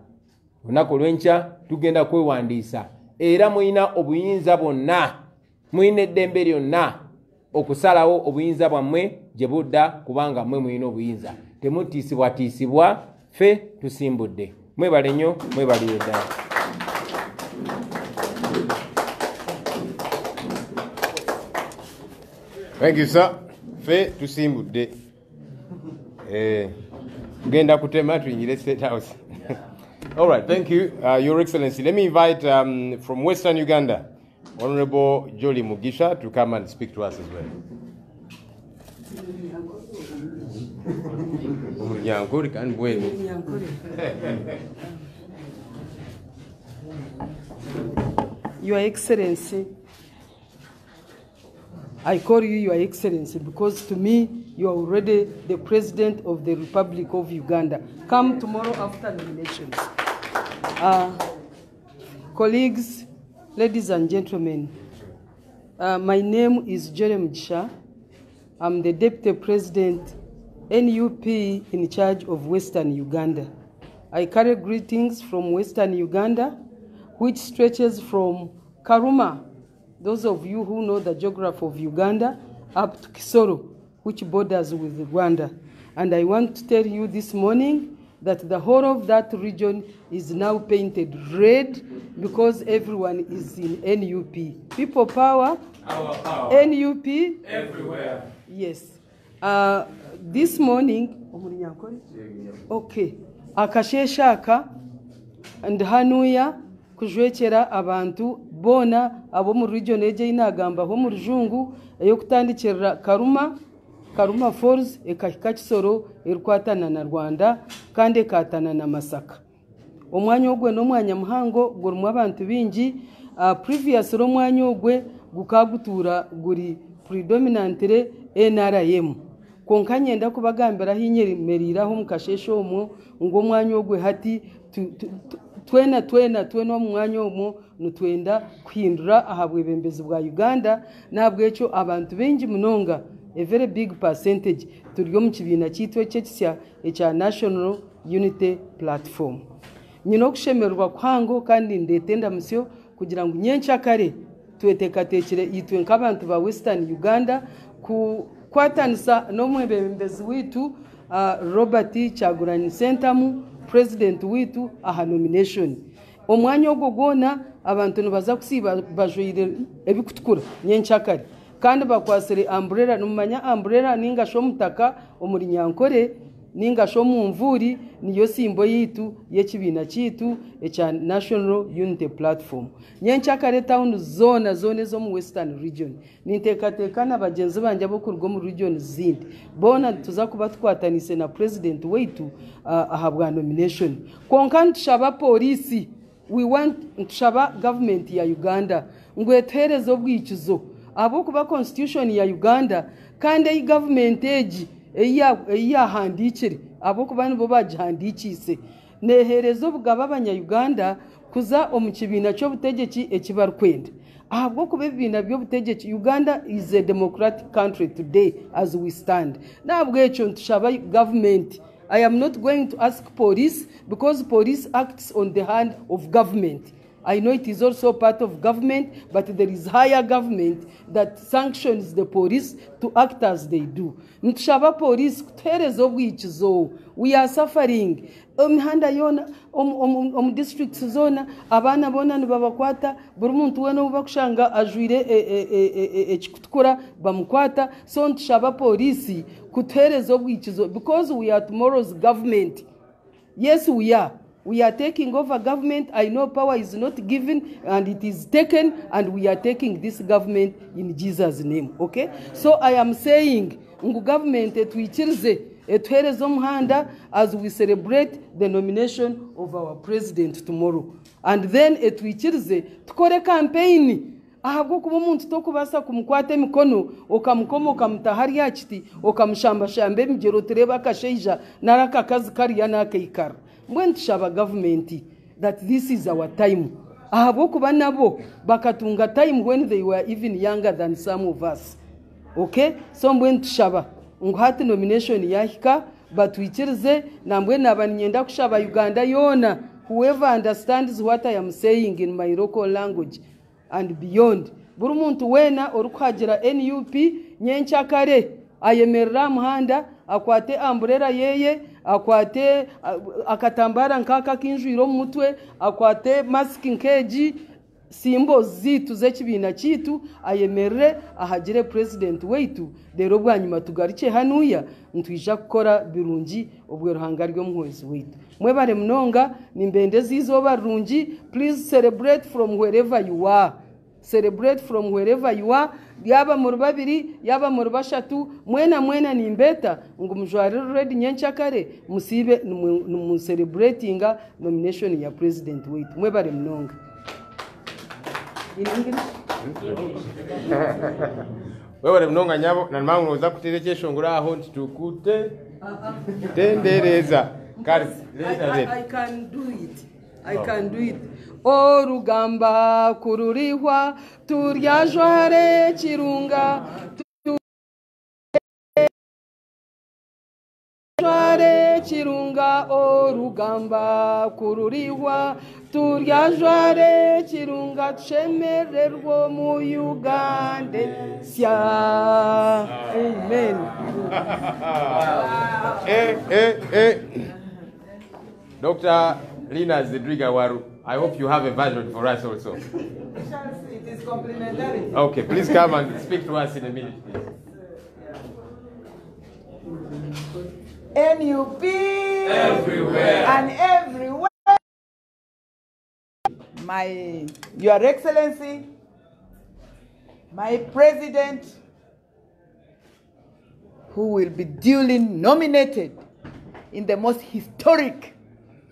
Olunaku lw'enkya tugenda kwewandiisa era muyina obuyinza bwonna, muyina eddembe lyonna okusalawo obuyinza bwammwe gye budda kubanga mmwe muyina obuyinza. Temutiisibwatiisibwa, ffe tusimbudde. Mwebale nnyo, mwebalire ddala. Thank you, sir. Fe tusimbudde. Genda kutema tuinjire State House. All right, thank you, Your Excellency. Let me invite from Western Uganda, Honorable Jolly Mugisha, to come and speak to us as well. Your Excellency, I call you Your Excellency because to me you are already the President of the Republic of Uganda. Come tomorrow after nominations. Colleagues, ladies and gentlemen, my name is Jolly Mugisha. I'm the Deputy President, NUP in charge of Western Uganda. I carry greetings from Western Uganda, which stretches from Karuma, those of you who know the geography of Uganda, up to Kisoro, which borders with Rwanda. And I want to tell you this morning that the whole of that region is now painted red because everyone is in NUP. People power, our power. NUP, everywhere. Yes. This morning, okay, akasheshaka and hanuya kujwekera abantu bona abo mu region eje inagamba ho mu rujungu eyokutandikira Karuma Falls ekahika Kisoro erikwatana na Rwanda kandi ekatana na Masaka. Omwanya ogwe n'omwanya muhango gurimu abantu bingi. Previous omwanya ogwe gukagutura guri predominantly NRM. Konka nyenda kubagambira hinyemeriraho mukashesho omwo ngo omwanya ogwe hati twena omwanya omwo nutwenda kuhindura ahabwebembezi bwa Uganda nabwo ekyo abantu bengi munonga, a very big percentage turiyo mu kibiina cyitwe kyekisya ekya National Unity Platform. Nyina okushemerwa kwango kandi ndetenda musyo kugira ngo nyencyakare twetekatekere itwe nk'abantu ba Western Uganda kwatanisa n'omwebembezi witu Robert Kyagulanyi Ssentamu, president witu aha nomination. Omwanya ogwo gwona abantu nibaza kusiba bajwire ebikutukura nyencyakare kandi bakwasire umbrella. Numanya umbrella ninga sho mutaka omuri Nyankore ninga sho mu mvuri niyo simbo yitu yekibiina kitu ekya National Unity Platform. Nyencyakare town zone zo mu Western region ninteekateekana bagenzi banje abo kurwo mu region zindi bona tuza kuba tukwatanise na president weitu ahabwa nomination. Konka ntushaba polisi, we want ntushaba government ya Uganda ngwetereze obwikizo abo kuba constitution ya Uganda kandi ei government eji eyahandikire abo kuba nibo bagihandikise neherezo obugaba abanya-Uganda kuza omu kibiina ky'obutegeki ekibarukwenda ahabwo kuba ebibiina by'obutegeki. Uganda is a democratic country today as we stand. Nabwo ekyo ntushaba government. I am not going to ask police because police acts on the hand of government. I know it is also part of government, but there is higher government that sanctions the police to act as they do. Ntushaba police kutereza obwikizo. We are suffering. Omihanda yona, districts zona, abana bona nibabakwata, buri muntu wena ubakushanga ajwire ekikutukura bamukwata. So ntushaba police kutereza obwikizo because we are tomorrow's government. Yes, we are. We are taking over government. I know power is not given and it is taken, and we are taking this government in Jesus' name. Okay? So I am saying, ngu government etuichirize etuhereze omuhanda as we celebrate the nomination of our president tomorrow. And then etuichirize tukore campaign. Ahabwo kuba umuntu tokubasa kumukwata emikono okamukoma okamutahari yakiti okamushamba shambe migero tereba kasheija naraka kazi kariya nakaikara. When tushaba government that this is our time. Ahabwo kuba nabo bakatunga time when they were even younger than some of us. Okay? So when tushaba nguhati nomination yahika batwichirize na mbwe nabanyenda kushaba Uganda yona, whoever understands what I am saying in my local language and beyond. Buri muntu wena orukuhagira NUP nyenchakare ayemerera muhanda akwate amburera yeye akwate akatambara nkaka kinjwiro mutwe akwate masking keji simbo zitu z'ekibina kitu ayemerere ahagire president weitu rero bwanyuma tugarice hanuya ntwija gukora birungi obwe ruhanga ryo muhwezi weitu mwebare mnonga nimbendezi izoba rungi. Please celebrate from wherever you are. Celebrate from wherever you are. Yaba mu rubabiri yaba mu rubashatu mwena nimbeta ngo mujwari ready nyenchakare musibe mu celebratinga nomination ya president weitu mwebare mnonga. Wewe mnonga nyabo na mangu uza kuterekesha ngura aho ntitukute tendereza kari I can do it. I can do it. Orugamba kururihwa turyajware kirunga jware kirunga orugamba kururihwa turyajware kirunga chemererwo mu Uganda sya. Amen. Dr. Lina Zedriga Waru, I hope you have a version for us also. It is complimentary. Okay, please come and speak to us in a minute, please. NUP everywhere and everywhere. Your Excellency, my President, who will be duly nominated in the most historic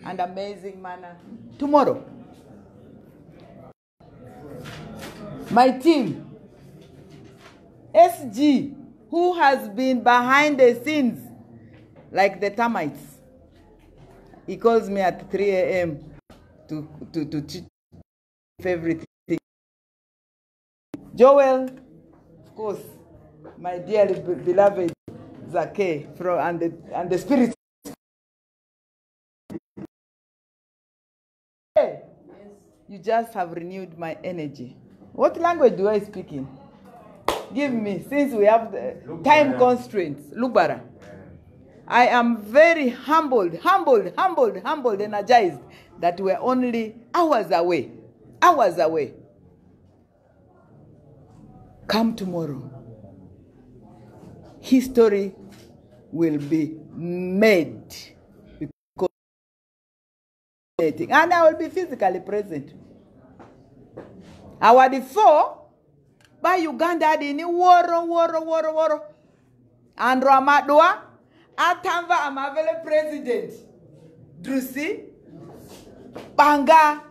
and amazing manner tomorrow. My team, SG, who has been behind the scenes like the termites. He calls me at 3 a.m. to teach everything. Joel, of course, my dearly beloved Zake and the spirit. You just have renewed my energy. What language do I speak in? Give me, since we have the time constraints. Lubara. I am very humbled, energized that we're only hours away. Hours away. Come tomorrow. History will be made. And I will be physically present. Our before by Uganda dini woro and Ramadwa atamva amavele president Drusi Banga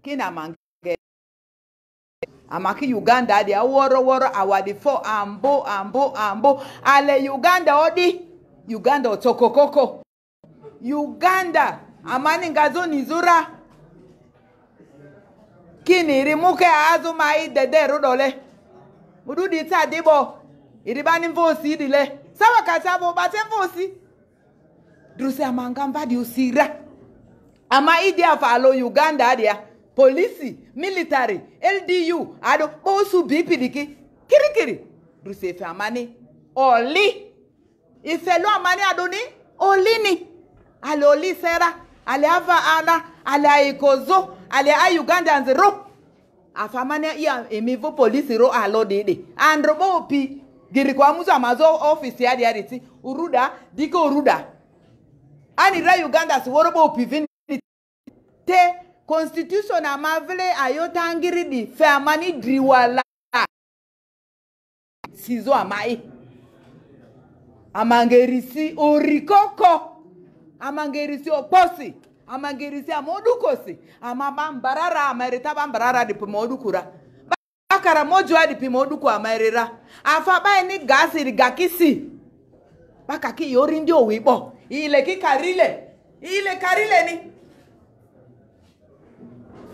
kina mange amaki Uganda di woro our before ambo ale Uganda odi Uganda otokokoko Uganda amani ngazo nizura kini rimuke azuma idede rudole mududi tadibo iribani mvosi idile sawa kasabo bate mvosi Drusi amanga mbadi usira Ama idia follow Uganda dia. Police, military, LDU, ado bosu bipidiki. Kiri. Druse fe amani. Oli. Ifelo amani adoni. Oli ni. Ale oli sera. Ale ava ana. Ale aikozo. Ale a Uganda nzero. Afamane iya emivo police ro alo dede. Androbo opi. Giri kwa muzo amazo office ya diariti. Uruda. Diko uruda. Anira Uganda siworobo opi vini. Te constitution amavile ayotangiri di famani driwala sizo amai amangerisi orikoko amangerisi oposi amangerisi amodukosi amabambarara amerita bambarara di pomodukura bakara mojo di pomoduku amerira afaba ni gasi rigakisi bakaki yorindi owibo ile karile ni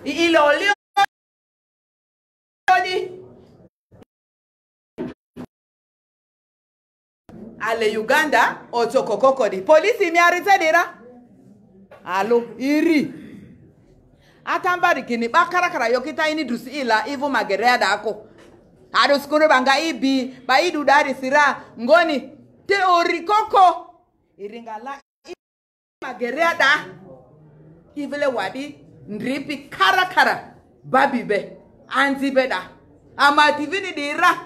ile olio ale Uganda otokokoko di polisi mi aritedera alo iri atambari kini bakarakara yokita ini dusi ila ivu magerea dako ado skuru banga ibi ba idu dari sira ngoni teori koko iringala magerea da ivele wadi ndripi karakara babibe anzibeda ama divini dira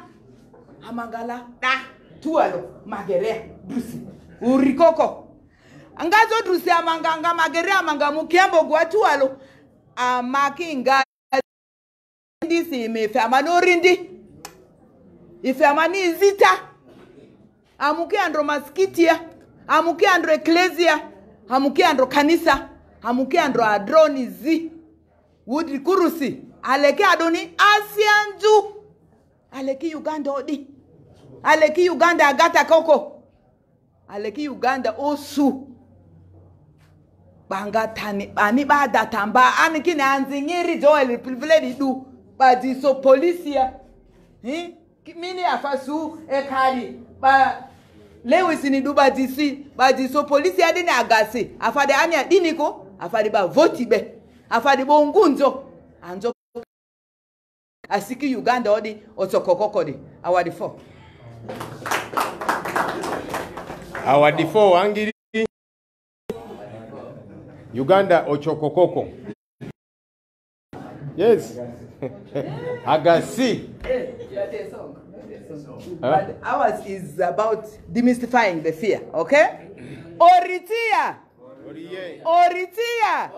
amangala da tualo magerea dusi urikoko angazo dusi amanganga magerea amangamu kiambo gwa tualo amakinga ndisi mefe amanorindi ife amani zita amuki andro maskitia amuki andro eklesia amuki andro kanisa amuki andro adroni zi wudi kurusi aleki adoni asianju aleki Uganda odi aleki Uganda agata koko aleki Uganda osu banga tani ani bada tamba ani kini anzingiri joel privilege du badi so policia mini afasu ekari ba Lewis ni du badi so policia dini agasi afade ani adini ko afade ba voti be afade bo ngunzo anzo asiki Uganda odi otokokoko di awadi 4 angiri Uganda ochokokoko. Yes. Agasi. But ours is about demystifying the fear, okay? Oritia. Oritia.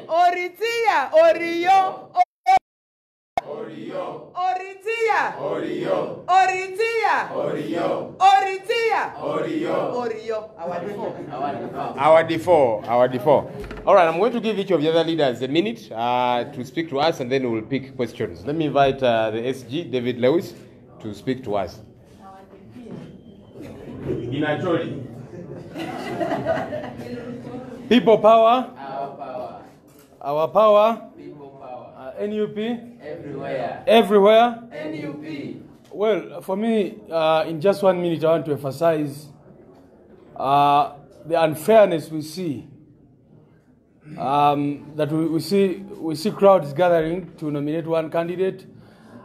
Oritia. Oriyo. Oriyo. Oritia. Oriyo. Oritia. Oriyo. Oritia. Oriyo. Oriyo. Our D4. All right, I'm going to give each of the other leaders a minute to speak to us, and then we'll pick questions. Let me invite the SG, David Lewis, to speak to us. Inachori. People power. Our power. Our power. People power. NUP. Everywhere. Everywhere. NUP. Well, for me, in just 1 minute, I want to emphasize the unfairness we see. That we see crowds gathering to nominate one candidate,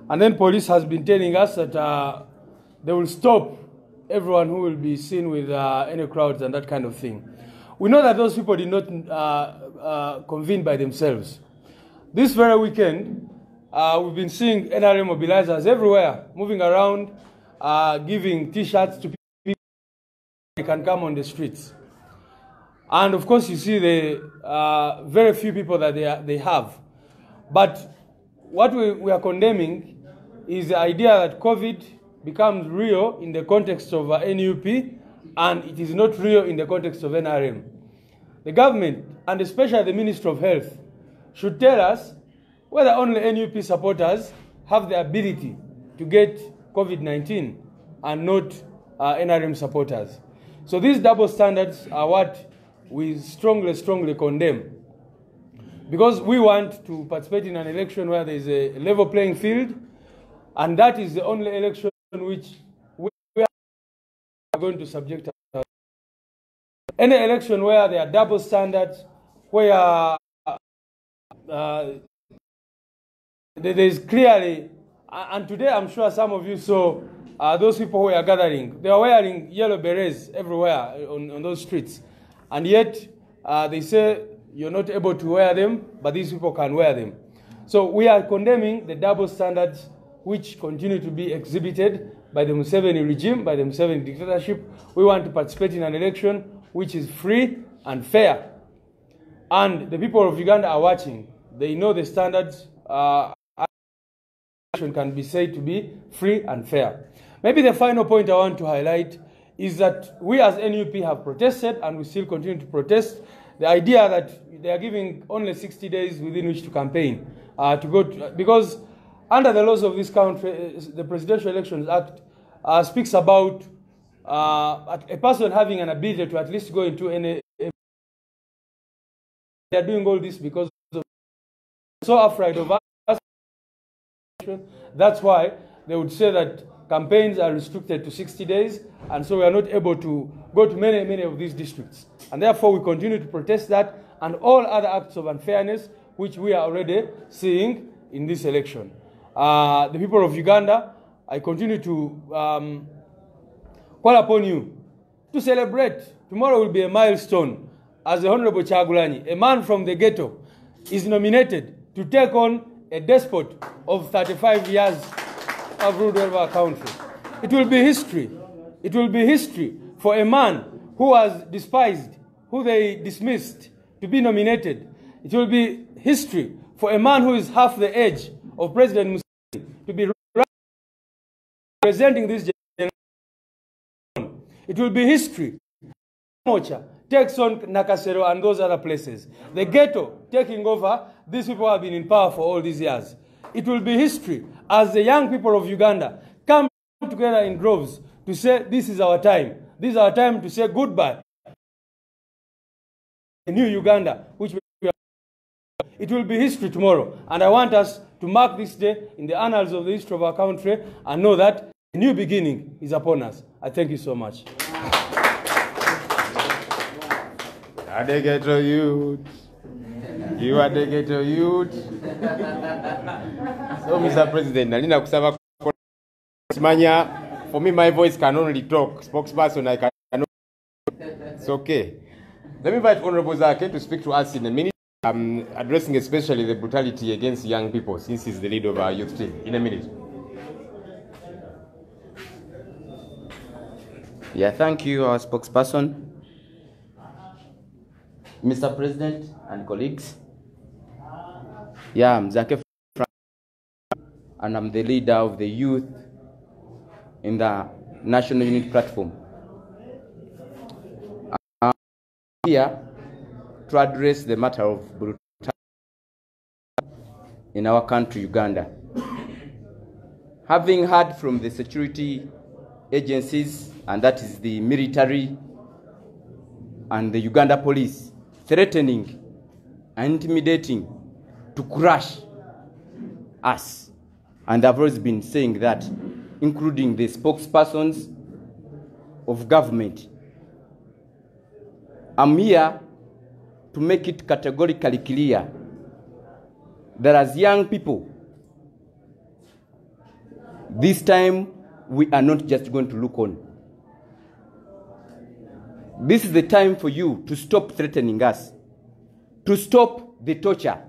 and then police has been telling us that they will stop everyone who will be seen with any crowds and that kind of thing. We know that those people did not convene by themselves. This very weekend, we've been seeing NRM mobilizers everywhere, moving around, giving T-shirts to people who can come on the streets. And of course, you see the very few people that they have. But what we are condemning is the idea that COVID becomes real in the context of NUP, and it is not real in the context of NRM. The government, and especially the Ministry of Health, should tell us whether only NUP supporters have the ability to get COVID-19 and not NRM supporters. So these double standards are what we strongly condemn. Because we want to participate in an election where there is a level playing field, and that is the only election in which we are going to subject ourselves. Any election where there are double standards where there is clearly, and today I'm sure some of you saw those people who are gathering. They are wearing yellow berets everywhere on those streets. And yet, they say you're not able to wear them, but these people can wear them. So we are condemning the double standards which continue to be exhibited by the Museveni regime, by the Museveni dictatorship. We want to participate in an election which is free and fair. And the people of Uganda are watching. They know the standards can be said to be free and fair. Maybe the final point I want to highlight is that we as NUP have protested and we still continue to protest. The idea that they are giving only 60 days within which to campaign, because under the laws of this country, the Presidential Elections Act speaks about a person having an ability to at least go into any. They are doing all this because of so afraid of us. That's why they would say that campaigns are restricted to 60 days, and so we are not able to go to many of these districts. And therefore, we continue to protest that and all other acts of unfairness which we are already seeing in this election. The people of Uganda, I continue to call upon you to celebrate. Tomorrow will be a milestone as the Honorable Kyagulanyi, a man from the ghetto, is nominated to take on a despot of 35 years of ruled over our country. It will be history. It will be history for a man who was despised, who they dismissed, to be nominated. It will be history for a man who is half the age of President Museveni to be representing this generation. It will be history. Mocha takes on Nakasero and those other places. The ghetto taking over, these people have been in power for all these years. It will be history as the young people of Uganda come together in droves to say, this is our time. This is our time to say goodbye. A new Uganda, which it will be history tomorrow. And I want us to mark this day in the annals of the history of our country and know that a new beginning is upon us. I thank you so much. Are the ghetto youth? You are the ghetto youth. So, Mr. President, Nalina Kusaba Simanya, for me, my voice can only talk. Spokesperson, I cannot. It's okay. Let me invite Honorable Zake to speak to us in a minute, addressing especially the brutality against young people, since he's the leader of our youth team. In a minute. Yeah, thank you, our spokesperson. Mr. President and colleagues, yeah, I'm Zake and I'm the leader of the youth in the National Unity Platform. I'm here to address the matter of brutality in our country, Uganda. Having heard from the security agencies, and that is the military and the Uganda police, threatening and intimidating to crush us. And I've always been saying that, including the spokespersons of government. I'm here to make it categorically clear that as young people, this time we are not just going to look on. This is the time for you to stop threatening us, to stop the torture,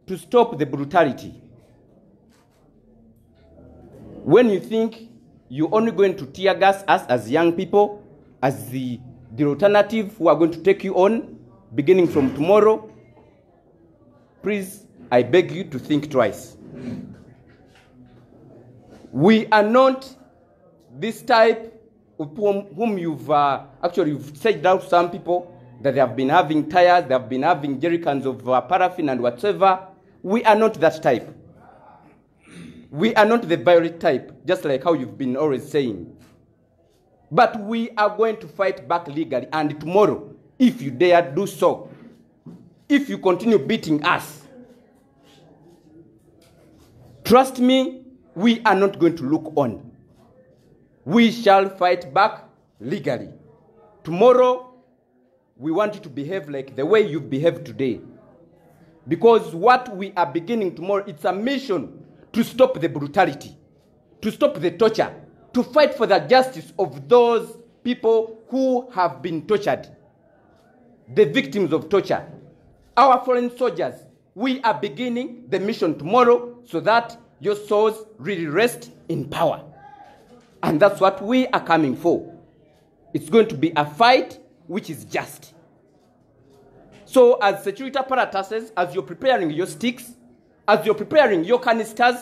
to stop the brutality. When you think you're only going to tear gas us as young people, as the alternative who are going to take you on, beginning from tomorrow, please, I beg you to think twice. We are not this type of whom you've said out some people that they have been having tires, they have been having jerry cans of paraffin and whatever. We are not that type. We are not the violent type, just like how you've been always saying. But we are going to fight back legally, and tomorrow, if you dare do so, if you continue beating us, trust me, we are not going to look on. We shall fight back legally. Tomorrow, we want you to behave like the way you've behaved today. Because what we are beginning tomorrow, it's a mission to stop the brutality, to stop the torture, to fight for the justice of those people who have been tortured, the victims of torture. Our foreign soldiers, we are beginning the mission tomorrow so that your souls really rest in power. And that's what we are coming for. It's going to be a fight which is just. So as security apparatuses, as you're preparing your sticks, as you're preparing your canisters,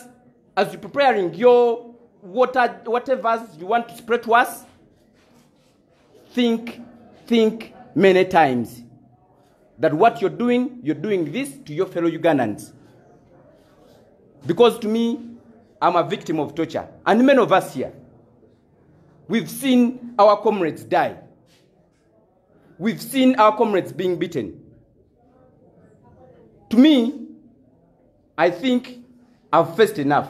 as you're preparing your water, whatever you want to spread to us, think many times that what you're doing this to your fellow Ugandans. Because to me, I'm a victim of torture. And many of us here, we've seen our comrades die. We've seen our comrades being beaten. To me, I think I've faced enough.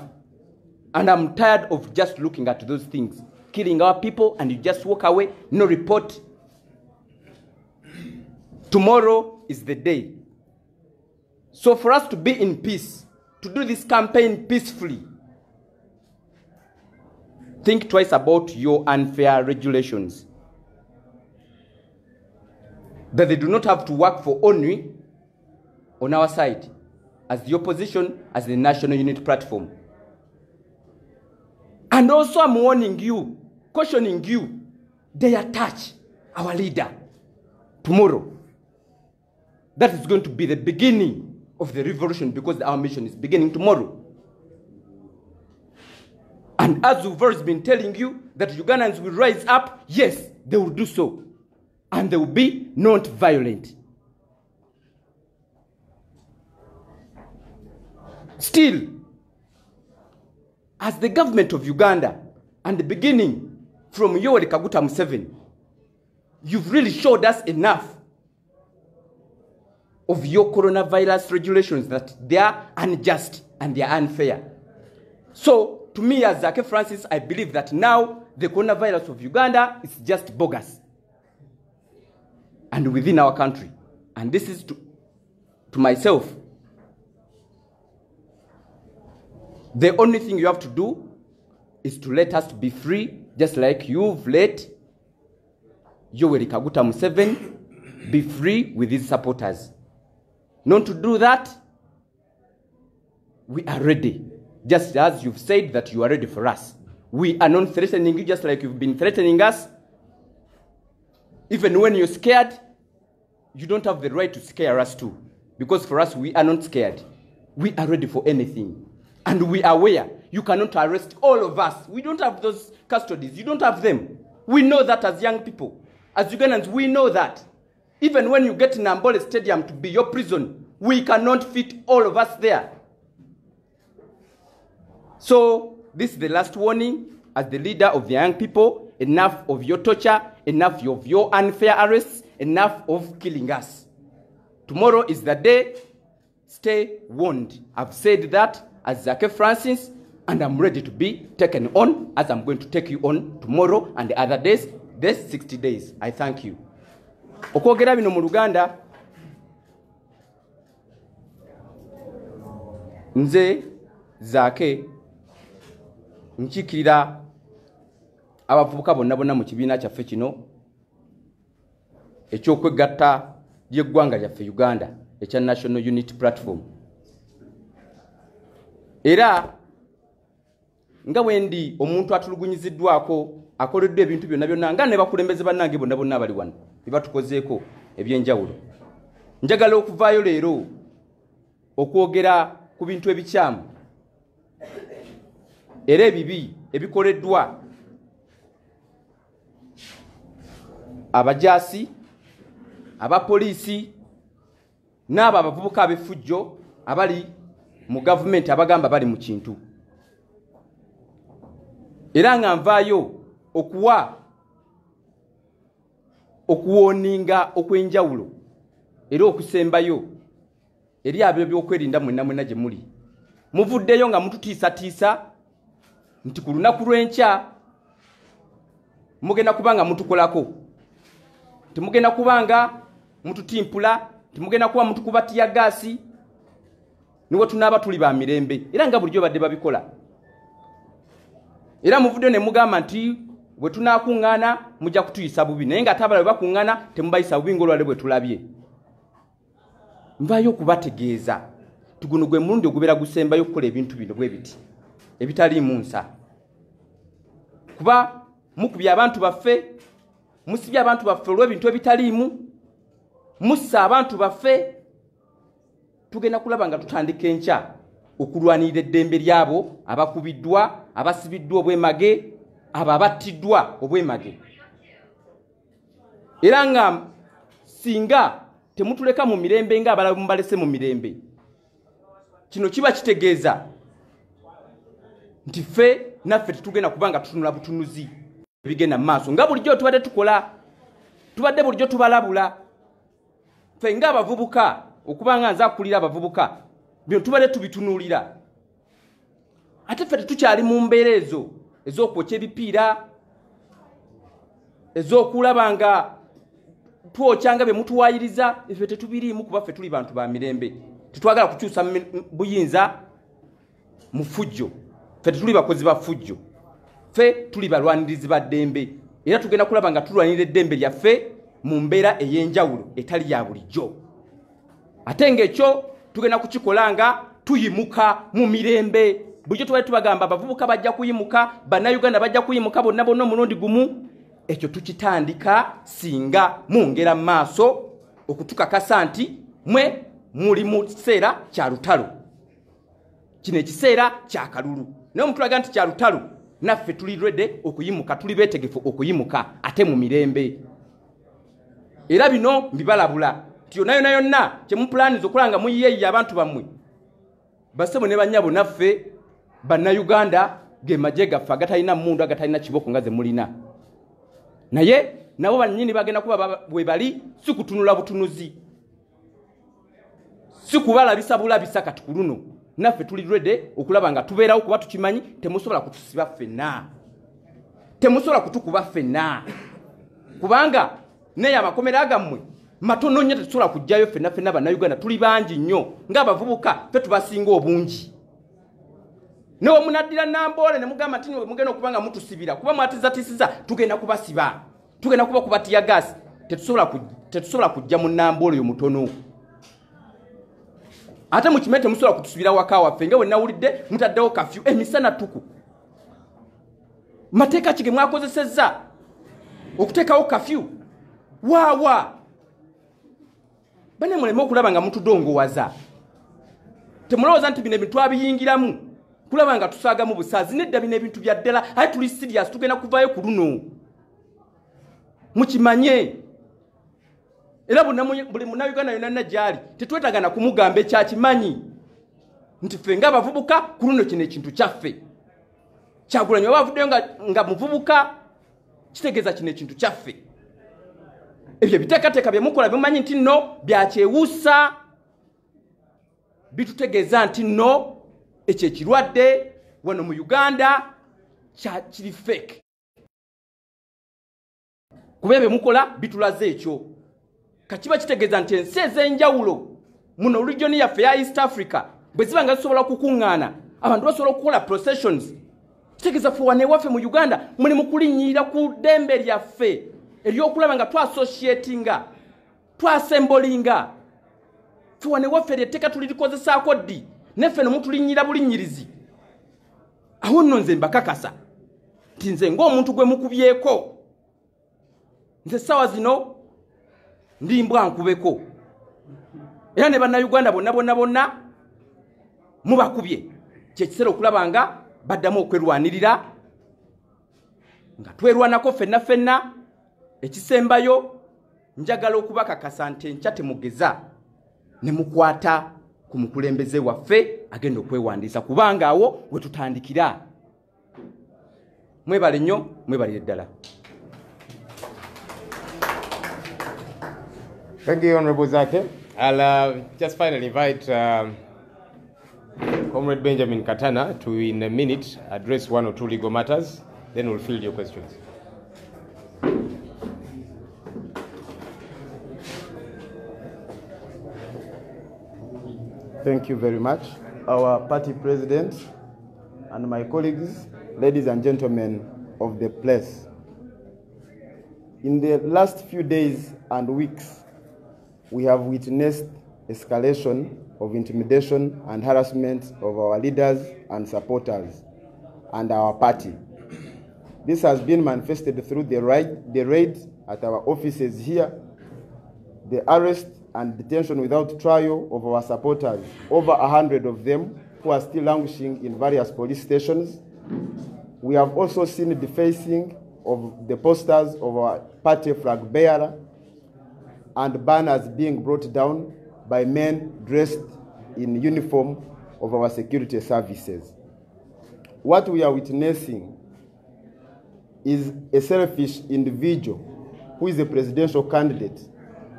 And I'm tired of just looking at those things. Killing our people and you just walk away, no report. Tomorrow is the day. So for us to be in peace, to do this campaign peacefully, think twice about your unfair regulations. That they do not have to work for ONU on our side, as the opposition, as the National Unity Platform. And also I'm warning you, cautioning you, they attach our leader tomorrow. That is going to be the beginning of the revolution because our mission is beginning tomorrow. And as we've always been telling you that Ugandans will rise up, yes, they will do so. And they will be not violent. Still, as the government of Uganda, and the beginning from Yoweri Kaguta Museveni, you've really showed us enough of your coronavirus regulations that they are unjust and they are unfair. So, to me as Zake Francis, I believe that now the coronavirus of Uganda is just bogus. And within our country. And this is to myself. The only thing you have to do is to let us be free, just like you've let Yoweri Kaguta Museveni be free with his supporters. Not to do that, we are ready. Just as you've said that you are ready for us. We are not threatening you just like you've been threatening us. Even when you're scared, you don't have the right to scare us too. Because for us, we are not scared. We are ready for anything. And we are aware you cannot arrest all of us. We don't have those custodies. You don't have them. We know that as young people. As Ugandans, we know that. Even when you get Nambole Stadium to be your prison, we cannot fit all of us there. So, this is the last warning as the leader of the young people. Enough of your torture, enough of your unfair arrests, enough of killing us. Tomorrow is the day. Stay warned. I've said that as Zake Francis, and I'm ready to be taken on as I'm going to take you on tomorrow and the other days. There's 60 days. I thank you. Okwogera bino mu Luganda, nze Zake nchikirira abavubuka bonna mu kibiina kyaffe kino ekyokwegatta ly'eggwanga lyaffe Uganda ekya National Unity Platform. Era nga wendi omuntu atulugunyiziddwako akoleddwa ebintu byonna nga ne bakulembeze bannange bonna abali wano batukozeeko ebyenjawulo. Njagala okuvaayo leero okwogera ku bintu ebikyamu era ebibi ebikoleddwa abajaasi, abapoliisi n'abo abavubuka ab'effujjo abali mu gavumenti abagamba bali mu kintu. Era nga nvaayo okuwoninga okwenjawulo era okusembayo eri abyo byokwerinda mwenna gye muli. Muvuddeyo nga mututiisatiisa nti ku lunaku lw'enkya mugenda kubanga mutukolako. Temugenda kubanga mututimpula timugenda kuba mutukuba tiya gasi niwo tunaaba tuli ba mirembe era nga bulijjo badde babikola era muvudde ne mugamba nti bwe tunaakuŋŋaana mujja kutuyisa bubi naye ng'ate abala bwe bakuŋŋaana temubayisa bubi ng'olwale bwe tulabye nvaayo okubategeeza tuguno gwe mulundi ogubeera gusembayo okukola ebintu bino bwe biti ebitaliimu nsa kuba mukubye abantu baffe musibye abantu baffe olw'ebintu ebitaliimu mussa abantu baffe tugenda kulaba nga tutandika enkya okulwanirira eddembe lyabo abakubiddwa abasibiddwa obwemage abo abattiddwa obwemage era nga singa temutuleka mu mirembe nga abalala mubalese mu mirembe kino kiba kitegeeza nti ffe naffe tetugenda kubanga tutunula butunuzi ebigenda mu maaso nga bulijjo tubadde tukola tubadde bulijjo tubalabula ffe ng'abavubuka okubanga nze akulira abavubuka bino tubadde tubitunuulira ate ffe tetukyali mu mbeera ezo ez'okwokya ebipiira ez'okulaba nga twokyanga bye mutuwaayiriza ffe tetubiriimu kuba ffe tuli bantu ba mirembe tetwagala kukyusa buyinza mu fujjo ffe tetuli bakozi ba fujjo ffe tuli balwanirizi ba ddembe era tugenda kulaba nga tulwanirira eddembe lyaffe mu mbeera ey'enjawulo etali ya bulijjo ate ng'ekyo tugenda kukikola nga tuyimuka mu mirembe bulijjo tubali tubagamba abavubuka bajja kuyimuka bannayuganda bajja kuyimuka bonna bonna omulundi gumu ekyo tukitandika singa mwongera mu maaso okutukakasa nti mwe muli mu kiseera kya lutalo kino ekiseera kya kalulu naye omutulaga nti kya lutalo naffe tuli rede okuyimuka tuli beetegefu okuyimuka ate mu mirembe era bino mbibalabula nti yonna yonna kyemupulaniza okulanga muyiyeeyiya abantu bammwe basebo ne bannyabo naffe bannayuganda ge magye gaffe agatalina mmundu agatalina kiboko nga ze mulina naye nabo bannyini bagenda kuba bwe bali si kutunula butunuzi si kubalabisa bulabisa kati ku luno naffe tuli rede okulaba nga tubeerawo kuba tukimanyi temusobola kutusiba ffenna temusobola kutukuba ffenna kubanga naye amakomera agammwe matono nnyo tetusobola kujjayo ffenna ffenna bannayuganda tuli bangi nnyo ng'abavubuka ffe tubasinga obungi newe munaddira Namboole ne mugamba nti mugenda okuba nga mutusibira kuba mwatizatisiza tugenda kubasiba tugenda kuba kubatiya gasi tetusobola kujja mu Namboole oyo mutono ate mukimete temusobola kutusibira waka waffe nga bwe nawulidde mutaddewo kafyu emisana tuku mateeka kige mwakozesezza okuteekawo kafyu waawa bane muleme okulaba nga mutudongowaza temulowooza nti bino ebintu twabiyingiramu kulaba nga tusaagamu busaazi nedda bino ebintu bya ddala aye tuli serious tugenda kuvaayo ku luno mukimanye era buli munnayuganda yonna gyali tetwetaaga na kumugamba ekyakimanyi nti ffe ng'abavubuka ku luno kino ekintu kyaffe Kyagulanyi oba avuddeyo nga muvubuka kitegeeza kino ekintu kyaffe ebyo biteekateeka bye mukola bimanyi nti nno byakyewuusa bitutegeeza nti nno ekyo ekirwadde wano mu Uganda kiri fake kuba bye mukola bitulaze ekyo kakiba kitegeeza nti ensi ez'enjawulo muno regioni yaffe ya East Africa bwe ziba nga zisobola okukuŋŋaana abantu basobola okukola processions kitegeeza ffe wane waffe mu Uganda muli mu kulinnyirira ku ddembe lyaffe ery'okulaba nga twassociatinga twasembolinga ffe wane waffe lyetteeka tulirikozesaako ddi neffe no mutulinnyira bulinnyirizi awo nno nze mbakakasa nti nze ng'omuntu gwe mukubyeko nze ssaawa zino ndi mbwa nkubeko era ne bannayuganda bonna mubakubye kyekiseera okulaba nga baddamu okwerwanirira nga twerwanako ffenna ekisembayo njagala okubakakasa nti enkya temugeza ne mukwata ku mukulembeze waffe agenda okwewandiisa kubanga awo we tutandikira mwebale nnyo mwebalire ddala. Thank you, Honorable Zake. I'll just finally invite Comrade Benjamin Katana to, in a minute, address one or two legal matters. Then we'll field your questions. Thank you very much. Our party president and my colleagues, ladies and gentlemen of the place. In the last few days and weeks, we have witnessed escalation of intimidation and harassment of our leaders and supporters and our party. This has been manifested through the raid at our offices here, the arrest and detention without trial of our supporters, over 100 of them who are still languishing in various police stations. We have also seen the defacing of the posters of our party flag bearer and banners being brought down by men dressed in uniform of our security services. What we are witnessing is a selfish individual who is a presidential candidate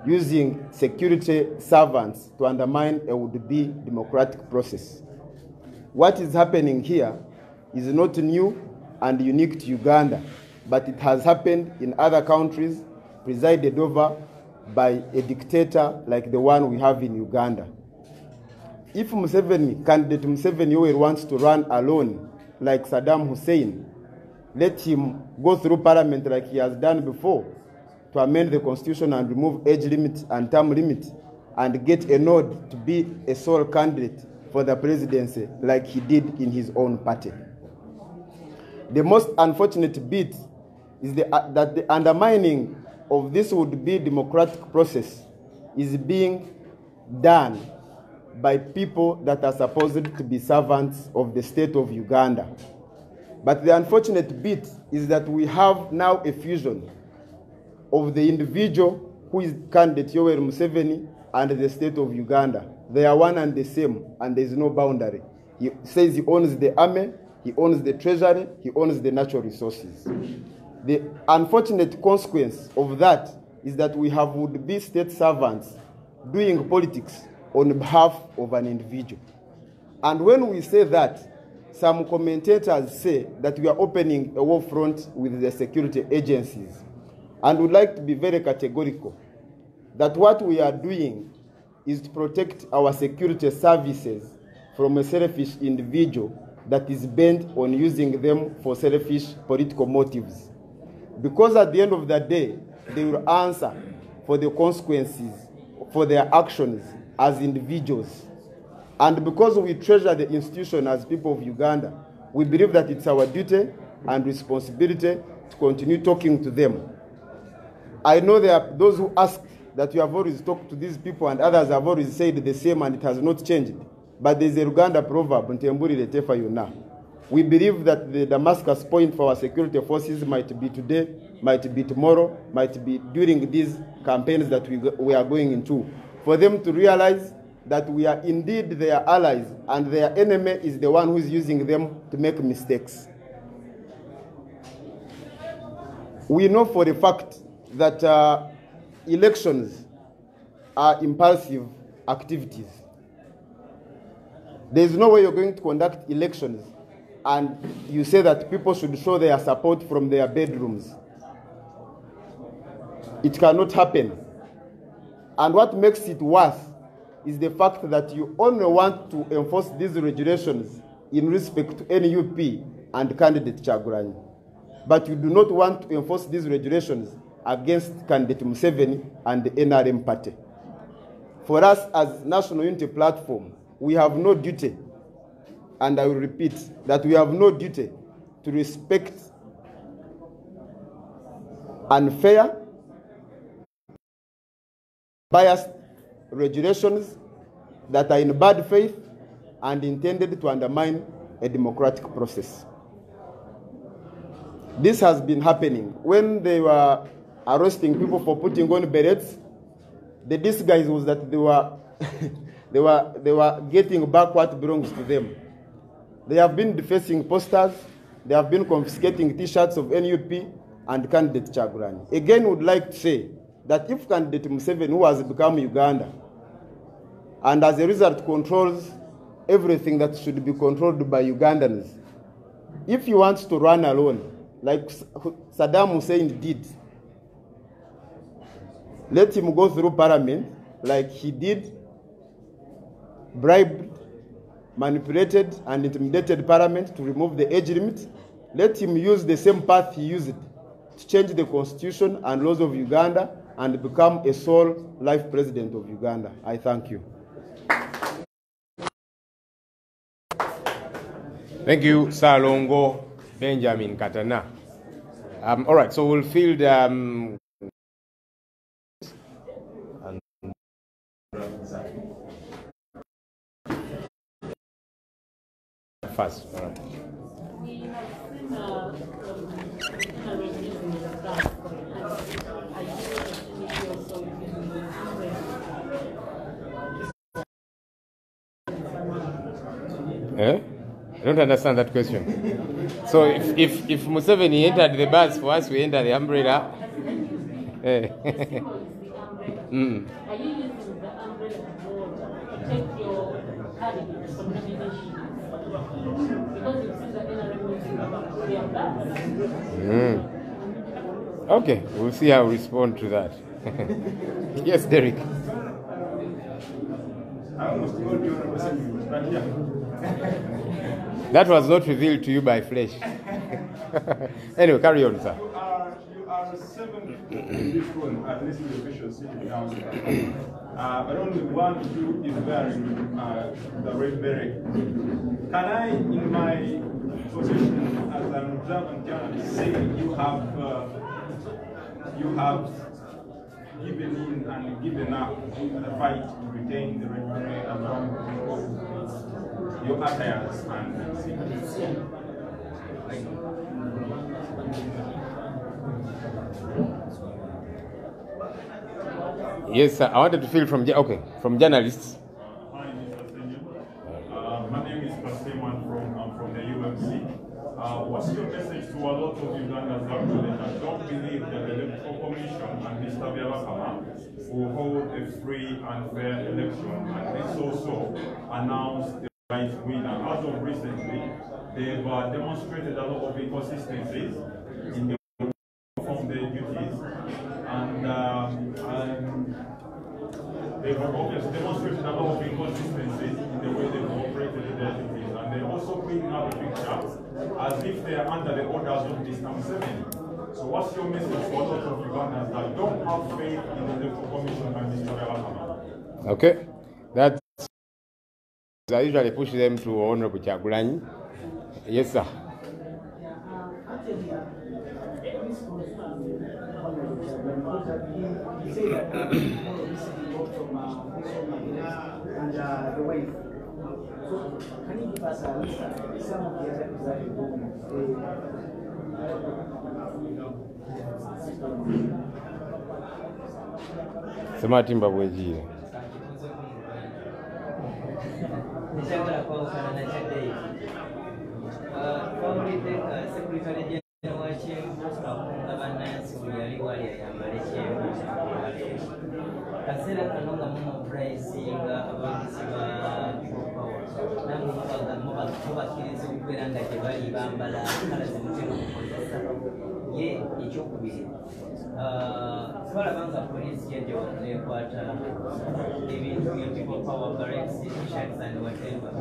using security servants to undermine a would-be democratic process. What is happening here is not new and unique to Uganda, but it has happened in other countries presided over by a dictator like the one we have in Uganda. If candidate Museveni wants to run alone like Saddam Hussein, let him go through parliament like he has done before to amend the constitution and remove age limit and term limit and get a nod to be a sole candidate for the presidency like he did in his own party. The most unfortunate bit is that the undermining of this would-be democratic process is being done by people that are supposed to be servants of the state of Uganda. But the unfortunate bit is that we have now a fusion of the individual who is candidate Yoweri Museveni and the state of Uganda. They are one and the same, and there is no boundary. He says he owns the army, he owns the treasury, he owns the natural resources. The unfortunate consequence of that is that we have would-be state servants doing politics on behalf of an individual. And when we say that, some commentators say that we are opening a war front with the security agencies. And would like to be very categorical that what we are doing is to protect our security services from a selfish individual that is bent on using them for selfish political motives. Because at the end of the day, they will answer for the consequences for their actions as individuals. And because we treasure the institution as people of Uganda, we believe that it's our duty and responsibility to continue talking to them. I know there are those who ask that you have always talked to these people and others have always said the same and it has not changed. But there's a Uganda proverb, Ntemburi letefa yona. We believe that the Damascus point for our security forces might be today, might be tomorrow, might be during these campaigns that we are going into. For them to realize that we are indeed their allies and their enemy is the one who is using them to make mistakes. We know for a fact that elections are impulsive activities. There is no way you're going to conduct elections and you say that people should show their support from their bedrooms. It cannot happen. And what makes it worse is the fact that you only want to enforce these regulations in respect to NUP and candidate Kyagulanyi. But you do not want to enforce these regulations against candidate Museveni and the NRM party. For us as National Unity Platform, we have no duty, and I will repeat, that we have no duty to respect unfair, biased regulations that are in bad faith and intended to undermine a democratic process. This has been happening. When they were arresting people for putting on berets, the disguise was that they were getting back what belongs to them. They have been defacing posters, they have been confiscating T-shirts of NUP and candidate Kyagulanyi. Again, would like to say that if candidate Museveni, who has become Uganda, and as a result controls everything that should be controlled by Ugandans, if he wants to run alone, like Saddam Hussein did, let him go through parliament like he did bribed, manipulated, and intimidated Parliament to remove the age limit. Let him use the same path he used to change the constitution and laws of Uganda and become a sole life president of Uganda. I thank you. Thank you, Salongo Benjamin Katana. All right, so we'll field first. All right. Eh? I don't understand that question. So if Museveni entered the bus for us, we enter the umbrella. Eh. Mm. Are you using the umbrella board to take your candidates for nomination? Because you see the NRM using the bus. Okay, we'll see how we respond to that. Yes, Derek. I almost told you but yeah. That was not revealed to you by flesh. Anyway, carry on, sir. You are seventh in this room, at least in the official city council. But only one of you is wearing the red beret. Can I, in my position as an observant journalist, say you have given in and given up the fight to retain the red beret as one of your attires and Yes, sir. I wanted to feel from journalists. Hi, Mr. Senior. My name is Paseman from the UMC. What's your message to a lot of Ugandans actually that don't believe that the Electoral Commission and Mr. Byabakama will hold a free and fair election, and this also announced the right winner? As of recently, they've demonstrated a lot of inconsistencies in the from their duties, and they've obviously demonstrated a lot of inconsistencies in the way they've operated in their duties, and they're also putting out a picture as if they are under the orders of Mr. Museveni. So what's your message for a lot of Ugandans that don't have faith in the Electoral Commission and Mr. Byabakama? Okay, that's I usually push them to Honorable Kyagulanyi. Yes, sir. And the wife. So, can you give us some of the other Sematimba bwejire. Kasera kanonga muno praising abakozi ba people power namwe mubakiriza okubeera nga tebali bambala kala zimutera okukozesa ye ekyokubiri twalabanga poliisi yajja wakuneekwata ebintu bya people power barracks t-shirts and whatever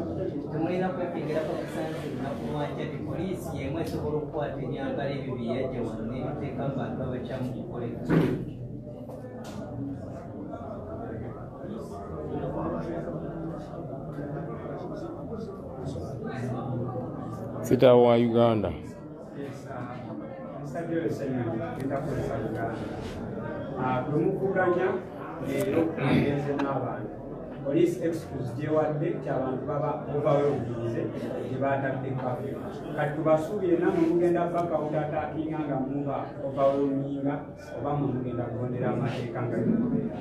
temulina kwepingerako kusanze lunaku lwanja ti poliisi yemu esobola okukwata ebyambala ebyo bye yajja wano n'ebiteeka mu bantu abakyamu kukola Sita wa Uganda. Police excuse gyewadde ky'abantu baba overwhelmed gye baatadde kafe kati tubasuubire nammwe mugenda paka obutatakinga nga muba overwhelminga oba mwe mugenda kulondera amateeka nga binobeera.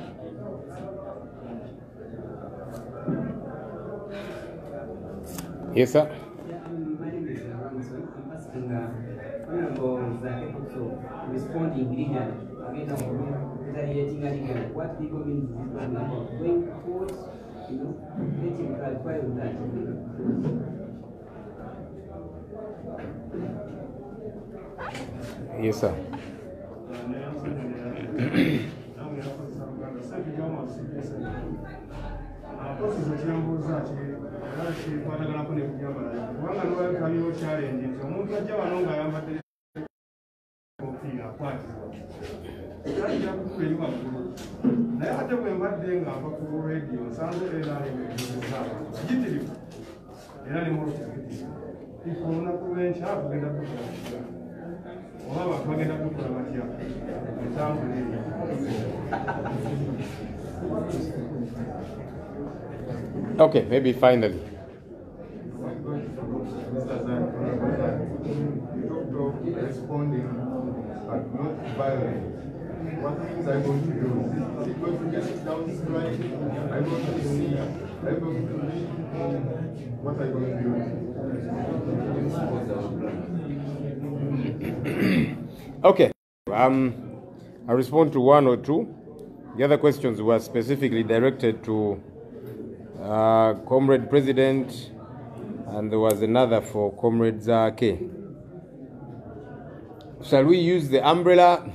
Yes, sir. Responding legally, retaliating legally. What legal means is going forward, let him clarify with that. Yes, sir. Process najja wano ng'ayambadde enkofiira akwatibwa yajja kutuba eri waggulu naye ate bwe mbadde ng'ava ku rediyo nsanze era kiyitirivu era ne mulukugitivu ife olunaku lw'enkya tugenda kukola oba abantu bagenda kukola batya entambula Okay, maybe finally. Responding but not violent. What things are you going to do? Is it going to get it down straight? Are you going to see? Are you going to lead? What are you going to do? Okay. I'll respond to one or two. The other questions were specifically directed to Comrade President, and there was another for Comrade Zake. Shall we use the umbrella?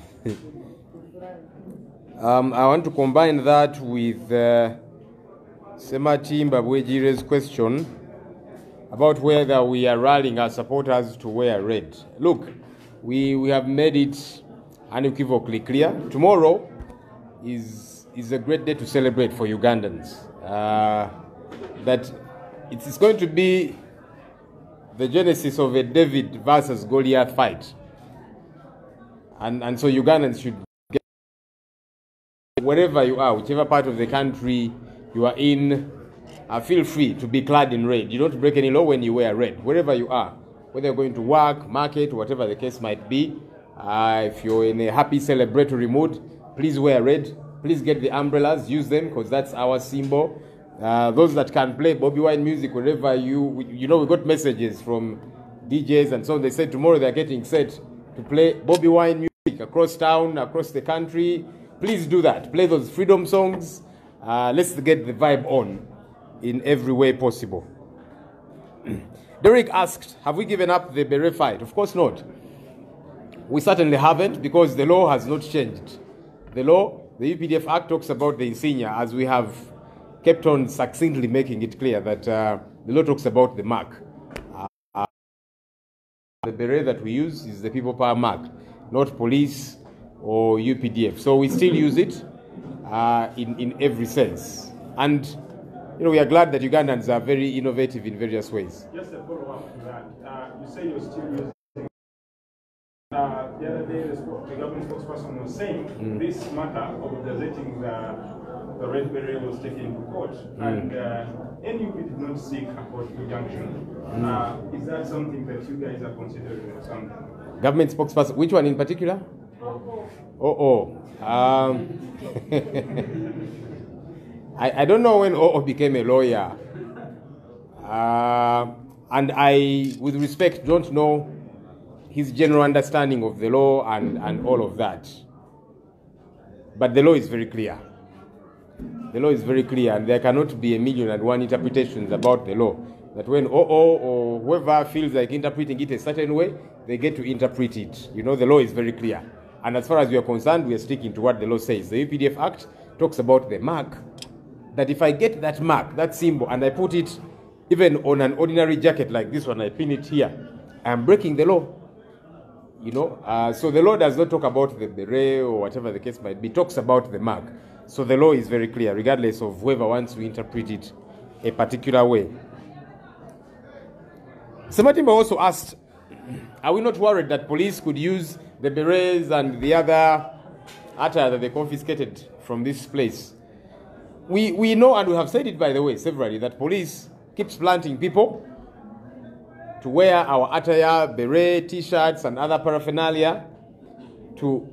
I want to combine that with Semati Mbabwejire's question about whether we are rallying our supporters to wear red. Look, we have made it unequivocally clear. Tomorrow is a great day to celebrate for Ugandans. That it's going to be the genesis of a David versus Goliath fight. And so Ugandans should get, wherever you are, whichever part of the country you are in, feel free to be clad in red. You don't break any law when you wear red, wherever you are. Whether you're going to work, market, whatever the case might be. If you're in a happy celebratory mood, please wear red. Please get the umbrellas, use them, because that's our symbol. Those that can play Bobby Wine music wherever you know, we got messages from DJs and so on. They said tomorrow they're getting set to play Bobby Wine music across town, across the country. Please do that. Play those freedom songs. Let's get the vibe on in every way possible. Derek asked, have we given up the beret fight? Of course not. We certainly haven't, because the law has not changed. The law, the UPDF Act, talks about the insignia, as we have kept on succinctly making it clear that the law talks about the mark. The beret that we use is the People Power mark, not police or UPDF. So we still use it in every sense. And we are glad that Ugandans are very innovative in various ways. Just a follow-up to that. You say you're still using. The other day, the government spokesperson was saying this matter of gazetting the red beret was taken to court, and NUP did not seek a court injunction. Is that something that you guys are considering or something? Government spokesperson, which one in particular? I don't know when OO became a lawyer, and I, with respect, don't know his general understanding of the law and all of that. But the law is very clear. The law is very clear, and there cannot be 1,000,001 interpretations about the law. That when OO or whoever feels like interpreting it a certain way, they get to interpret it. The law is very clear. And as far as we are concerned, we are sticking to what the law says. The UPDF Act talks about the mark, that if I get that mark, that symbol, and I put it even on an ordinary jacket like this one, I pin it here, I am breaking the law. So the law does not talk about the beret or whatever the case might be. It talks about the mark. So the law is very clear, regardless of whoever wants to interpret it a particular way. Sematimba also asked, are we not worried that police could use the berets and the other attire that they confiscated from this place? We know, and we have said it, by the way, severally, that police keeps planting people to wear our attire, beret, t-shirts, and other paraphernalia to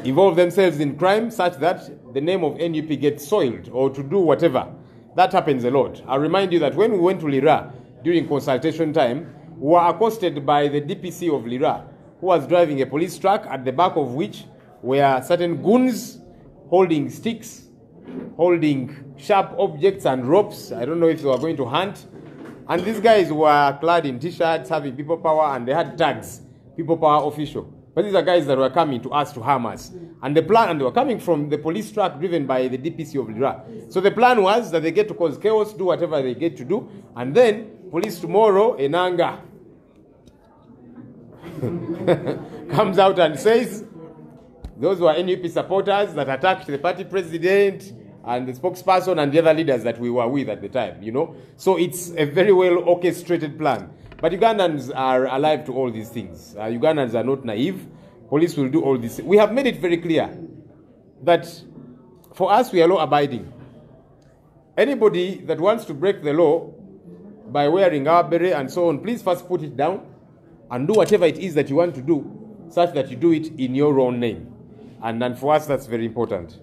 involve themselves in crime such that the name of NUP gets soiled, or to do whatever. That happens a lot. I remind you that when we went to Lira during consultation time, we were accosted by the DPC of Lira, who was driving a police truck, at the back of which were certain goons holding sticks, holding sharp objects and ropes. I don't know if they were going to hunt. And these guys were clad in t-shirts, having People Power, and they had tags, People Power official. But these are guys that were coming to us to harm us. And the plan, and they were coming from the police truck driven by the DPC of Lira. So the plan was that they get to cause chaos, do whatever they get to do, and then police tomorrow, in anger, comes out and says those were NUP supporters that attacked the party president and the spokesperson and the other leaders that we were with at the time, you know. So it's a very well orchestrated plan. But Ugandans are alive to all these things. Ugandans are not naive. Police will do all this. We have made it very clear that for us, we are law-abiding. Anybody that wants to break the law by wearing our beret and so on, please first put it down and do whatever it is that you want to do, such that you do it in your own name. And for us, that's very important.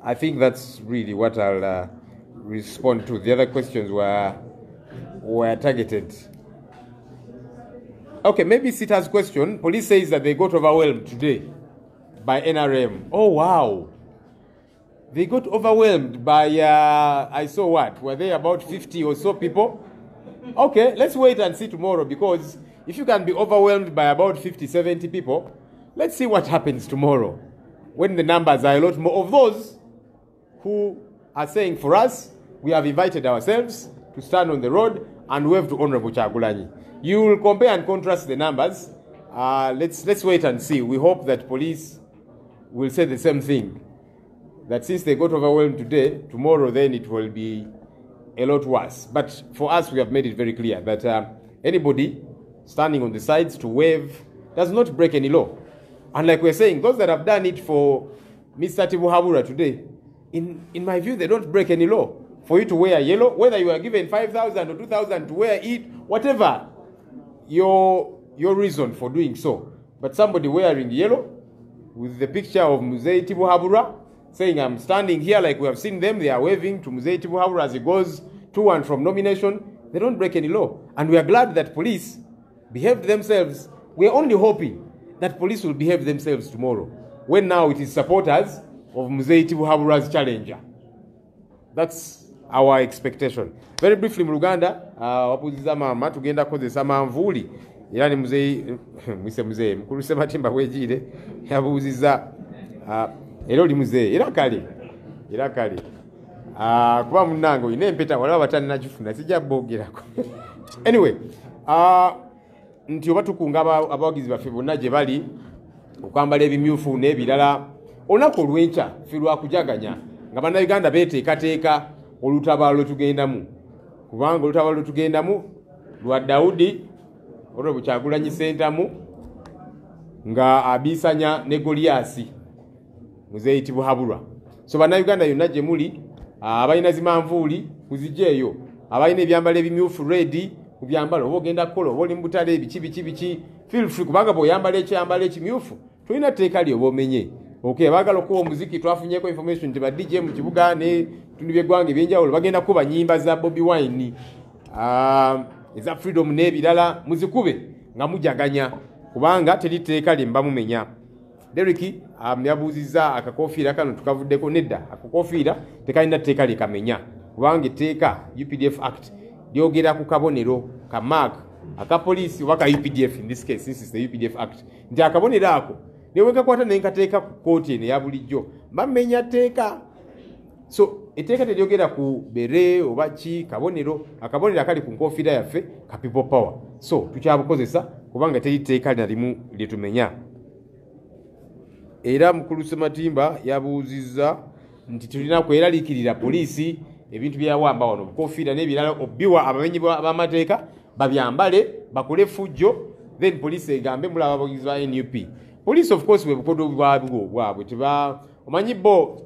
I think that's really what I'll respond to. The other questions were targeted. Okay, maybe Sita's question. Police says that they got overwhelmed today by NRM. Oh, wow. They got overwhelmed by, I saw what? Were they about 50 or so people? Okay, let's wait and see tomorrow, because if you can be overwhelmed by about 50, 70 people, let's see what happens tomorrow when the numbers are a lot more of those who are saying, for us, we have invited ourselves to stand on the road and wave to Honorable Kyagulanyi. You will compare and contrast the numbers. Let's wait and see. We hope that police will say the same thing, that since they got overwhelmed today, tomorrow then it will be a lot worse. But for us, we have made it very clear that anybody standing on the sides to wave does not break any law. And like we're saying, those that have done it for Mr. Tibuhaburwa today, in my view, they don't break any law. For you to wear yellow, whether you are given 5,000 or 2,000 to wear it, whatever your reason for doing so. But somebody wearing yellow with the picture of Muzei Tibuhaburwa, saying, I'm standing here, like we have seen them, they are waving to Muzei Tibuhaburwa as he goes to and from nomination, they don't break any law. And we are glad that police behaved themselves. We are only hoping that police will behave themselves tomorrow, when now it is supporters of Muzei Tibuhaburwa's challenger. That's our expectation. Very briefly, mu Luganda, wapuziza mama tugenda kozesa manvuli. Era ni Muzei mukulu Sematimba wejire yabuziza era oli Muzei era kale kuba munango ine empeta wala batani nakifuna sijja bogerako. Anyway, nti oba tukunga abawagizi baffe bonna gye bali okwambala ebimyufu n'ebirala olunaku olw'enkya ffe lwakujaganya nga bannayuganda beeteekateeka olutabaalo tugendamu, kubanga olutabaalo tugendamu lwa Daudi Honorable Kyagulanyi Ssentamu nga abiisanya ne Goliasi Muzei Tibuhaburwa. So bannayuganda yonna gye muli, abalina zimanvuuli muziggyeeyo, abalina ebyambalo ebimyufu ready kubyambala, oba ogenda kukola oba oli mu butale biki feel free, kubanga bw'oyambala ekyambalo ekimyufu tulina tteeka lyo oba omenye. Okay, abagala okuwa omuziki twafunyeko information nti ba DJ mu kibuga ne tundu by'eggwanga ebyenjawulo bagenda kuba nnyimba za Bobi Wine eza Freedom n'ebirala, muzikube nga mujaganya kubanga teri tteeka lye mba mumenya. Derek yabuuzizza akakofiira kano tukavuddeko, nedda akakofiira tekalina tteeka lye kamenya, kubanga etteeka UPDF Act lyogera ku kabonero ka mark akapoliisi oba ka UPDF, in this case this is the UPDF Act, nti akabonero ako newekakwata nenkateeka ku kooti eno eya bulijjo bamenya tteeka. So etteeka teryogera ku bere oba ki, kabonero, akabonero akali ku nkofiira yaffe ka people power. So tukyabukozesa kubanga teri tteeka nalimu lye tumenya. Era mukulu Sematimba yabuuzizza nti tulina kweraliikirira poliisi ebintu byawamba wano bukofiira n'ebirala obbiwa abamenyi b'amateeka babyambale bakole fujjo, then poliisi egambe mulaba abawagizi ba NUP. Police of course we bukodo bwabwe omanyi bo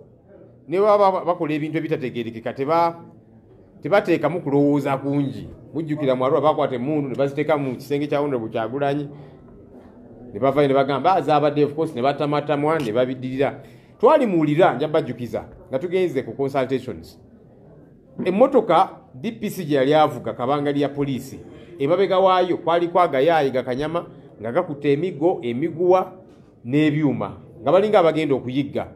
ne baba bakola ebintu ebitategeerekeka tebateeka mu kulowooza kungi. Mujjukira mwalwa bakwata emundu ne baziteeka mu kisenge kya Honorable Kyagulanyi ne bava ne bagamba azaabadde, of course ne batamatamwa ne babiddirira. Twali muwulira njabajjukiza nga tugenze ku consultations, emmotoka DPC gye yali avuga kabangali ya poliisi emabega waayo kwali kwagayaayi gakanyama nga gakutte emigo emiguwa n'ebyuma nga balinga abagenda okuyigga.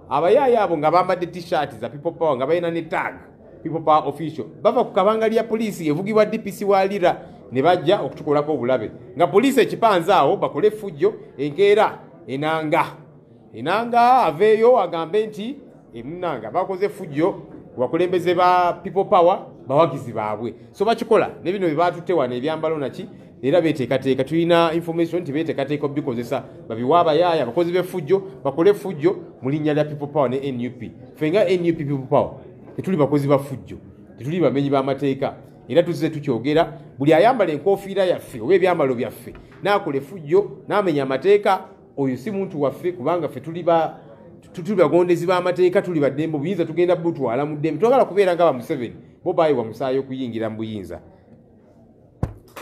Abayaayi abo nga bambadde t-shirt za People Power nga balina ne tag People Power official bava ku kabangali ya poliisi evugibwa DPC walira ne bajja okutukolako obulabe nga poliisi ekipanze awo bakole fujjo enkeera enanga aveeyo agambe nti emunanga bakoze fujjo wakulembeze ba People Power bawagizi baabwe. So bakikola ne bino bye batutte wano ebyambalo naki era beteekateeka tulina information nti beteekateeka bikozesa babiwa abayaaye abakozi b'effujjo bakole effujjo mu linnya lya people power ne NUP. Ffe nga NUP people power tetuli bakozi ba ffujjo, tetuli bamenyi b'amateeka, era tuzze tukyogera buli ayambala enkofiira yaffe oba ebyambalo byaffe n'akola effujjo n'amenya amateeka, oyo si muntu waffe, kubanga ffe tuli bagondezi b'amateeka, tuli baddembe obuyinza tugenda butwala mu ddembe, twagala kubeera nga ba Museveni bo baayiwa musaayi okuyingira mu buyinza.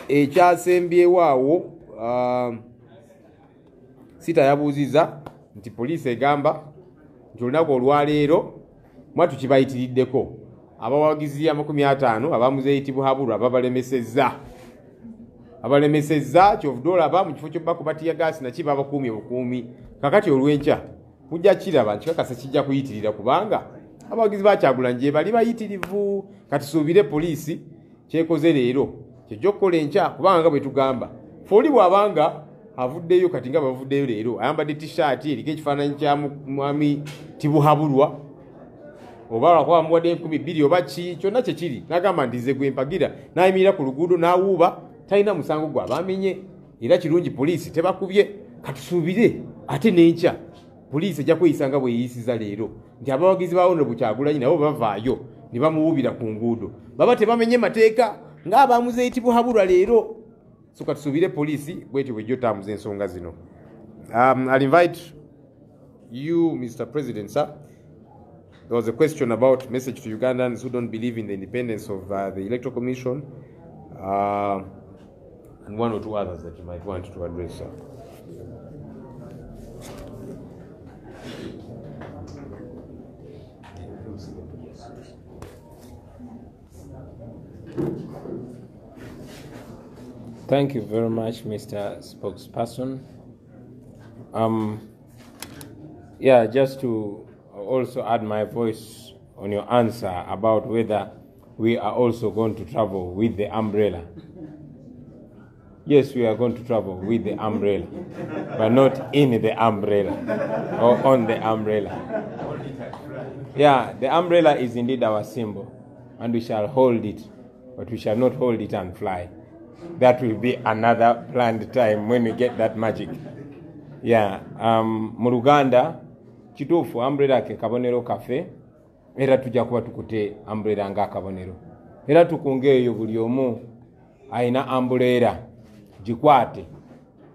Ekyasembyewo awo Sita yabuuziza nti poliisi egamba nti olunaku olwaleero mwatu kibayitiriddeko abawagizi 50 abamuzeeyitibwa habulwa abalemesezza kyovuddwa olaba mu kifo ky'obbakubatiya gaasi nakiba abakuumi obukuumi. Kakati olw'enkya mujja kiraba nkikakasa kijja kuyitirira kubanga abawagizi bakyagulanyi gye bali bayitirivu. Kati suubire poliisi kyekoze leero kyejja okukola enkya kubanga nga bwe tugamba fooli bw'abanga avuddeyo kati nga bavuddeyo leero ayambadde t-shirt eriko ekifaananyi kya mwami Tibuhabulwa oba lwakuba bamuwadde 20,000 oba ki kyonna kye kiri n'agamba nti nze gwe mpagira n'ayimirira ku luguudo n'awuuba talina musango gwe abamenye, era kirungi poliisi tebakubye. Katusuubire ate n'enkya poliisi ejja kweyisa nga bweyisiza leero nti abawagizi ba Honorable Kyagulanyi nabo bavaayo ne bamuwubira ku nguudo baba tebamenye mateeka ng'abamuzeeyitibwa habulwa leero. So katusuubire poliisi bwetyo bwejjo taamuza ensonga zino. I'll invite you, Mr. President, sir. There was a question about message to Ugandans who don't believe in the independence of the Electoral Commission, and one or two others that you might want to address, sir. Thank you very much, Mr. Spokesperson. Yeah, just to also add my voice on your answer about whether we are also going to travel with the umbrella. Yes, we are going to travel with the umbrella, but not in the umbrella or on the umbrella. Yeah, the umbrella is indeed our symbol, and we shall hold it, but we shall not hold it and fly. That will be another planned time when we get that magic. Yeah, mu Luganda kituufu umbrella ke kabonero kaffe, era tujja kuba tukute umbrella nga kabonero. Era tukungeeyo buli omu ayina umbrella gikwate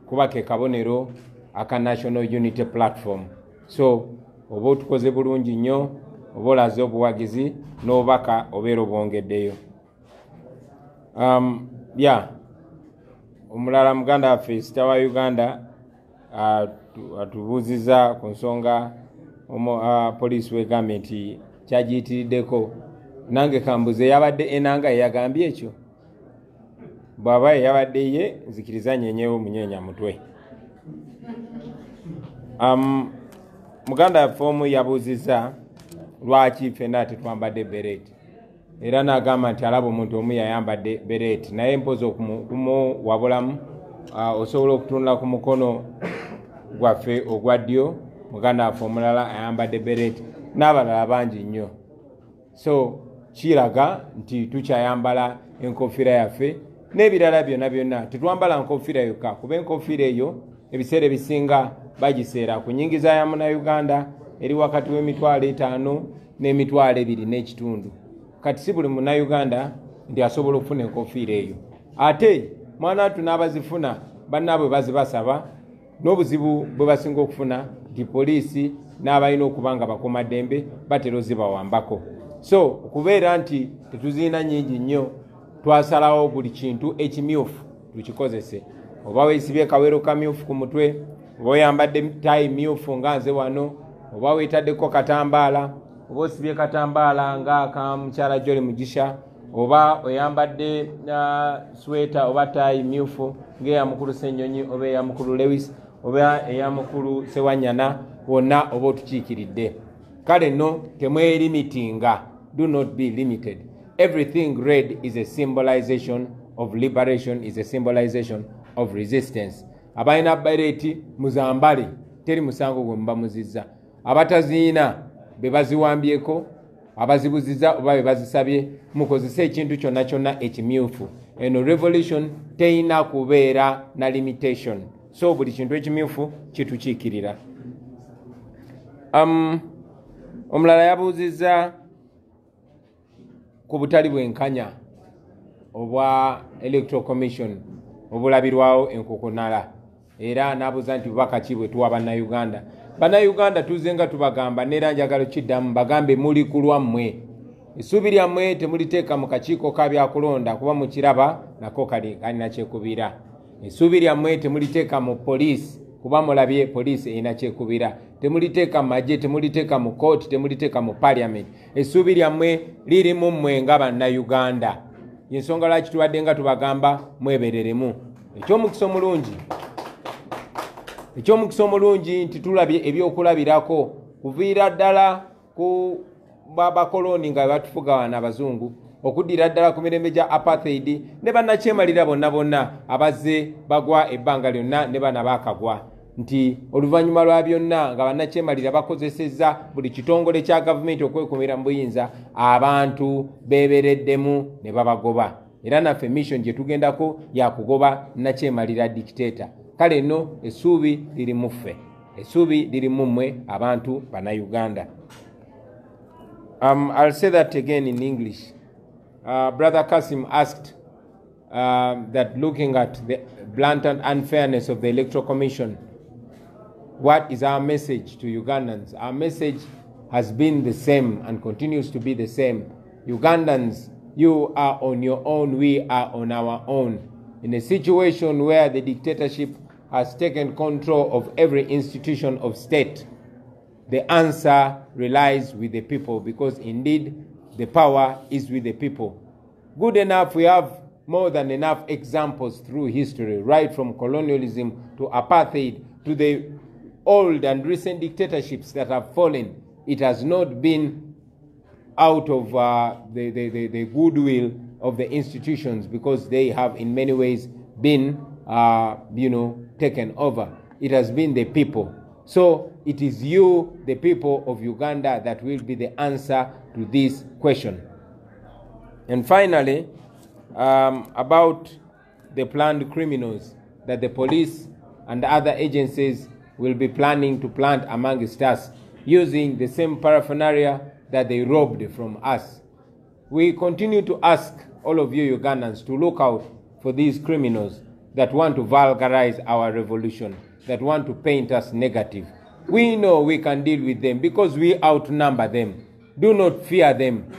kuba ke kabonero aka National Unity Platform. So oba tukoze bulungi nnyo oba olaze obuwagizi n'obubaka obeera obwongeddeyo. Yeah, omulala muganda waffe Sita wa Uganda atubuuziza ku nsonga poliisi wegambye nti kyagiyitiriddeko. Nange kambuze yabadde enanga yeyagambye ekyo. Bw'aba yabadde ye nzikiriza nyenyewo munyeenya mutwe. Muganda waffe omu yabuuziza lwaki ffenna tetwambadde beret. Era n'agamba nti alaba omuntu omu yayambadde beret naye mpozi okumuwabulamu osobola okutunula ku mukono gwaffe ogwa ddyo muganda waffe omulala ayambadde beret n'abalala bangi nnyo. So kiraga nti tukyayambala enkofiira yaffe n'ebirala byonna byonna. Tetwambala nkofiira yokka kuba enkofiira eyo ebiseera ebisinga bagiseera ku nyingiza ya Munnayuganda eri wakati w'5,000 n'2.5. Kati si buli Munnayuganda ndi asobola okufuna enkofiira eyo. Ate mwana watu n'abazifuna bannaabwe bazibasaba n'obuzibu bwe basinga okufuna nti poliisi n'abalina okuba nga bakuumaddembe batera ozibawambako. So okubeera nti tetuziina nnyingi nnyo twasalawo buli kintu ekimyufu tukikozese. Oba weesibye kawero kamyufu ku mutwe, oba oyambadde tayi myufu nga nze wano, oba weetaddeko katambaala, oba osibye katambaala nga ka mukyala Jolly Mugisha, oba oyambadde sweta oba tayi myufu ng'eya mukulu Ssenyonyi oba eya mukulu Lewis oba eya mukulu Sewanyana, wonna oba otukiikiridde. Kale no temwerimitinga. Do not be limited. Everything red is a symbolization of liberation, is a symbolization of resistance. Abalina bereti muzambale teri musango gwe mba muzizza. Abataziina be baziwambyeko abazibuziza oba be bazisabye mukozese ekintu kyonna kyonna ekimyufu. Eno revolution teyina kubeera na limitation, so buli kintu ekimyufu kitukiikirira. Omulala yabuuzizza ku butali bwenkanya obwa electoral commission obulabirwawo enkokonala, era n'abuuza nti bubaka ki bwe tuwa bannayuganda. Bannayuganda tuze nga tubagamba neera njagala kiddamu bagambe muli ku lwammwe. Essuubi lyammwe temuliteeka mu kakiiko ka byakulonda kuba mukiraba nako kalina kyekubira. Essuubi lyammwe temuliteeka mu poliisi kuba mulabye poliisi erina kyekubira. Temuliteeka mu magye, temuliteeka mu kooti, temuliteeka mu parliament. Essuubi lyammwe liri mu mmwe nga bannayuganda. Yensonga lwaki tubadde nga tubagamba mwebereremu. Ekyomukisa omulungi nti tulabye ebyokulabirako kuviira ddala ku bakoloni nga batufuga wana abazungu, okuddira ddala ku mirembe gya apartheid ne bannakyemalira bonna bonna abazze bagwa ebbanga lyonna ne bana baakagwa, nti oluvannyuma lwa byonna nga bannakyemalira bakozesezza buli kitongole kya gavumenti okwekumira mu buyinza, abantu beebereddemu ne babagoba. Era naffe mission gye tugendako yakugoba nakyemalira dictator. Kale no essuubi liri muffe, essuubi liri mummwe abantu bannayuganda. I'll say that again in English. Brother Kasim asked that looking at the blatant unfairness of the Electoral Commission, what is our message to Ugandans? Our message has been the same and continues to be the same. Ugandans, you are on your own, we are on our own. In a situation where the dictatorship has taken control of every institution of state, the answer relies with the people, because indeed the power is with the people. Good enough, we have more than enough examples through history, right from colonialism to apartheid to the old and recent dictatorships that have fallen. It has not been out of the goodwill of the institutions, because they have in many ways been taken over. It has been the people. So it is you, the people of Uganda, that will be the answer to this question. And finally, about the planned criminals that the police and other agencies will be planning to plant amongst us, using the same paraphernalia that they robbed from us. We continue to ask all of you Ugandans to look out for these criminals that want to vulgarize our revolution, that want to paint us negative. We know we can deal with them because we outnumber them. Do not fear them.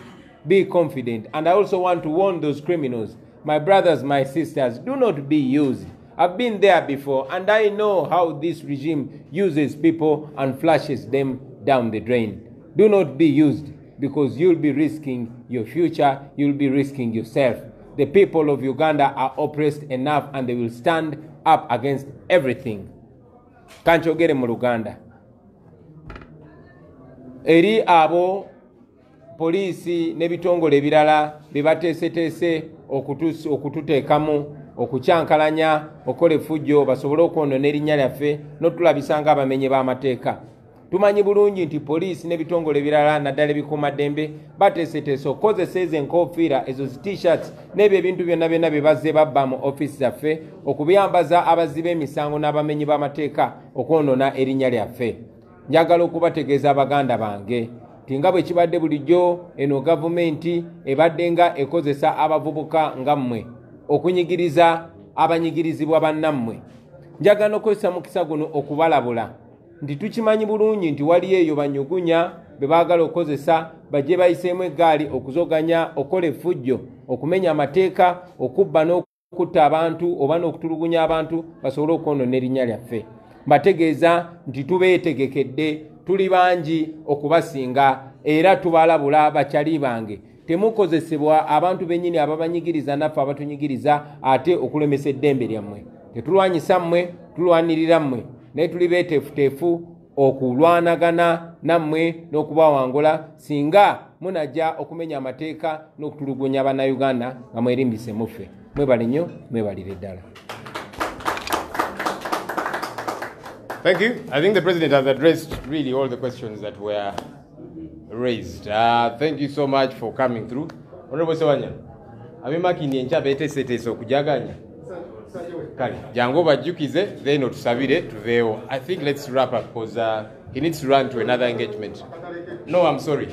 Be confident. And I also want to warn those criminals, my brothers, my sisters, do not be used. I've been there before, and I know how this regime uses people and flushes them down the drain. Do not be used, because you'll be risking your future, you'll be risking yourself. The people of Uganda are oppressed enough, and they will stand up against everything. Kanchogere mu Luganda. Eri abo poliisi n'ebitongole ebirala bebateeseteese okututeekamu, okukyankalanya, okola effujjo basobole okwonoona erinnya lyaffe n'otulabisa ng'abamenyi b'amateeka. Tumanyi bulungi nti poliisi n'ebitongole ebirala naddala ebikuumaddembe bateeseteese okukozesa ezo enkoofiira, ezo t-shirts n'ebyo ebintu byonna byonna bye bazze babba mu ofiisi zaffe okubiyambaza abazzi b'emisango n'abamenyi b'amateeka okwonoona erinnya lyaffe. Njagala okubategeeza abaganda bange nti nga bwe kibadde bulijjo eno gavumenti ebadde nga ekozesa abavubuka nga mmwe okunyigiriza abanyigirizibwa bannammwe. Njagala okozesa mukisa guno okubalabula nti tukimanyi bulungi nti waliyo eyo banyugunya be baagala okukozesa bajje bayiseemu eggaali okuzoganya, okola effujjo, okumenya amateeka, okubba n'okutta abantu oba n'okutulugunya abantu basobole okwonoona erinnya lyaffe. Mbategeeza nti tubeetegekedde, tuli bangi okubasinga era tubalabula bakyali bange. Temukozesebwa abantu bennyini ababanyigiriza naffe abatunyigiriza ate okulemesa eddembe lyammwe. Tetulwanyisa mmwe, tulwanirira mmwe, naye tuli beeteefuteefu okulwanagana nammwe n'okubawangula singa munajja okumenya amateeka n'okutulugunya bannayuganda nga mwerimbise muffe. Mwebale nnyo, mwebalire ddala. Thank you. I think the President has addressed really all the questions that were raised. Thank you so much for coming through. Honorable Sewanya, abimakindi encha beteeseteese okujaganya kale jangu bajjukize then otusabire tuveewo. I think let's wrap up because he needs to run to another engagement. No, I'm sorry.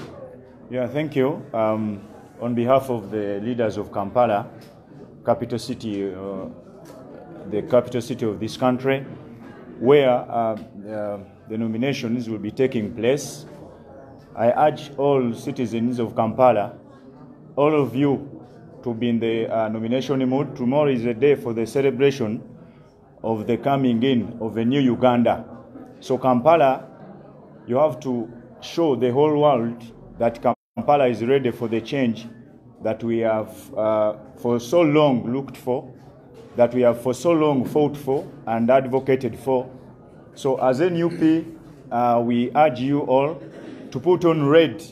Yeah, thank you. On behalf of the leaders of Kampala, capital city, the capital city of this country, where the nominations will be taking place, I urge all citizens of Kampala, all of you, to be in the nomination mood. Tomorrow is a day for the celebration of the coming in of a new Uganda. So Kampala, you have to show the whole world that Kampala is ready for the change that we have for so long looked for, that we have for so long fought for and advocated for. So as NUP, we urge you all to put on red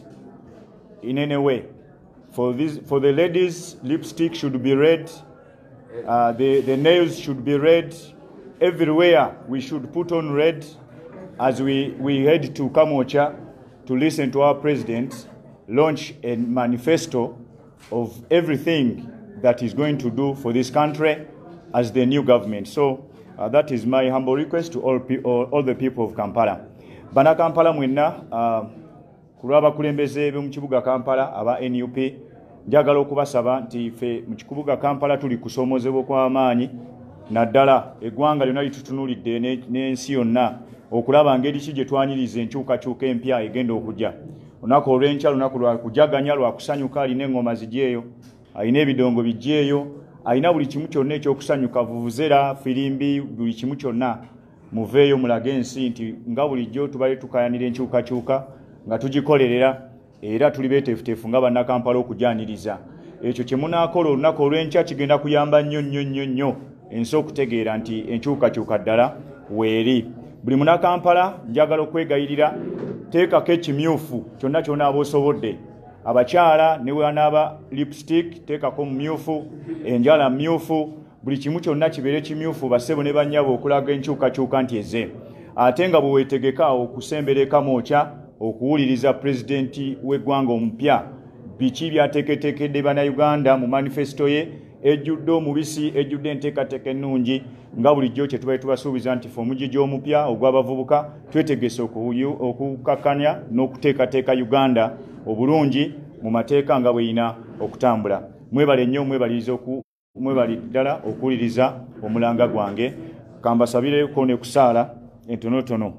in any way. For the ladies, lipstick should be red, the nails should be red. Everywhere we should put on red as we head to Kamocha to listen to our president launch a manifesto of everything that he's going to do for this country as the new government. So that is my humble request to all the people of Kampala. Bana Kampala mwenna kulaba kulembeze mu kibuga Kampala aba NUP njagala okubasaba nti fe mu kibuga Kampala tuli kusoomozebwa kw'amaanyi naddala eggwanga lyonna litutunulidde n'ensi yonna okulaba ngeri ki gye twanyiriza enkyukakyuka empya egenda okujja. Olunaku olw'enkya lunaku lwa kujaganya lwa kusanyuka, alina engoma zijjeeyo, alina ebidongo bijjeeyo, alina buli kimu kyonna ekyokusanyuka, vuvuzera, firimbi, buli kimu kyonna. Muveeyo mulage ensi nti nga bulijjo tubale tukayanira enkyukakyuka nga tugikolerera era tuli beeteefuteefu nga bannakampala okujjaniriza. Ekyo kye munaakola olunaku olw'enkya kigenda kuyamba nnyo ensi okutegeera nti enkyukakyuka ddala weeri. Buli munnakampala njagala okwegayirira, teekako ekimyufu kyonna ky'onaaba osobodde. Abakyala ne wanaaba lipstick teekako mumyufu, enjala myufu, buli kimu kyonna kibeere kimyufu bassebo ne bannyabo okulaga enkyukakyuka nti eze. Ate nga bwe weetegeka okusembera e Kamwokya okuwuliriza pulezidenti w'eggwanga omupya biki byateeketeekedde bannayuganda mu manifesto ye ejjudde omubisi, ejjudde enteekateeka ennungi nga bulijjo kye tubaye tubasuubiza nti fe omugigi omupya ogw'abavubuka twetegese okukakkanya n'okuteekateeka Uganda obulungi mu mateeka nga bweyina okutambula. Mwebale nnyo, mwebali ddala okuwuliriza omulanga gwange. Kambasabireko ne kusaala entonotono.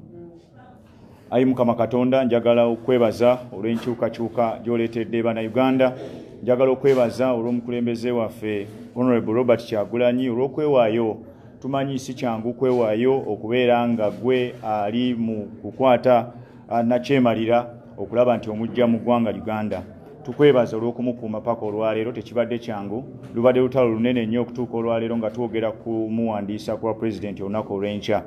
Ayi Mukama Katonda, njagala okwebaza olw'enkyukakyuka gy'oleetedde bannayuganda. Njagala okwebaza olw'omukulembeze waffe Honorable Robert Kyagulanyi olw'okwewaayo. Tumanyi si kyangu kwewaayo okubeera nga gwe ali mu kukwata nakyemalira okulaba nti omujja mu ggwanga Uganda. Tukwebaza olw'okumukuuma paka olwaleero, tekibadde kyangu, lubadde lutalo lunene nnyo okutuuka olwaleero nga twogera ku muwandiisa kwa pulezidenti olunaku olw'enkya.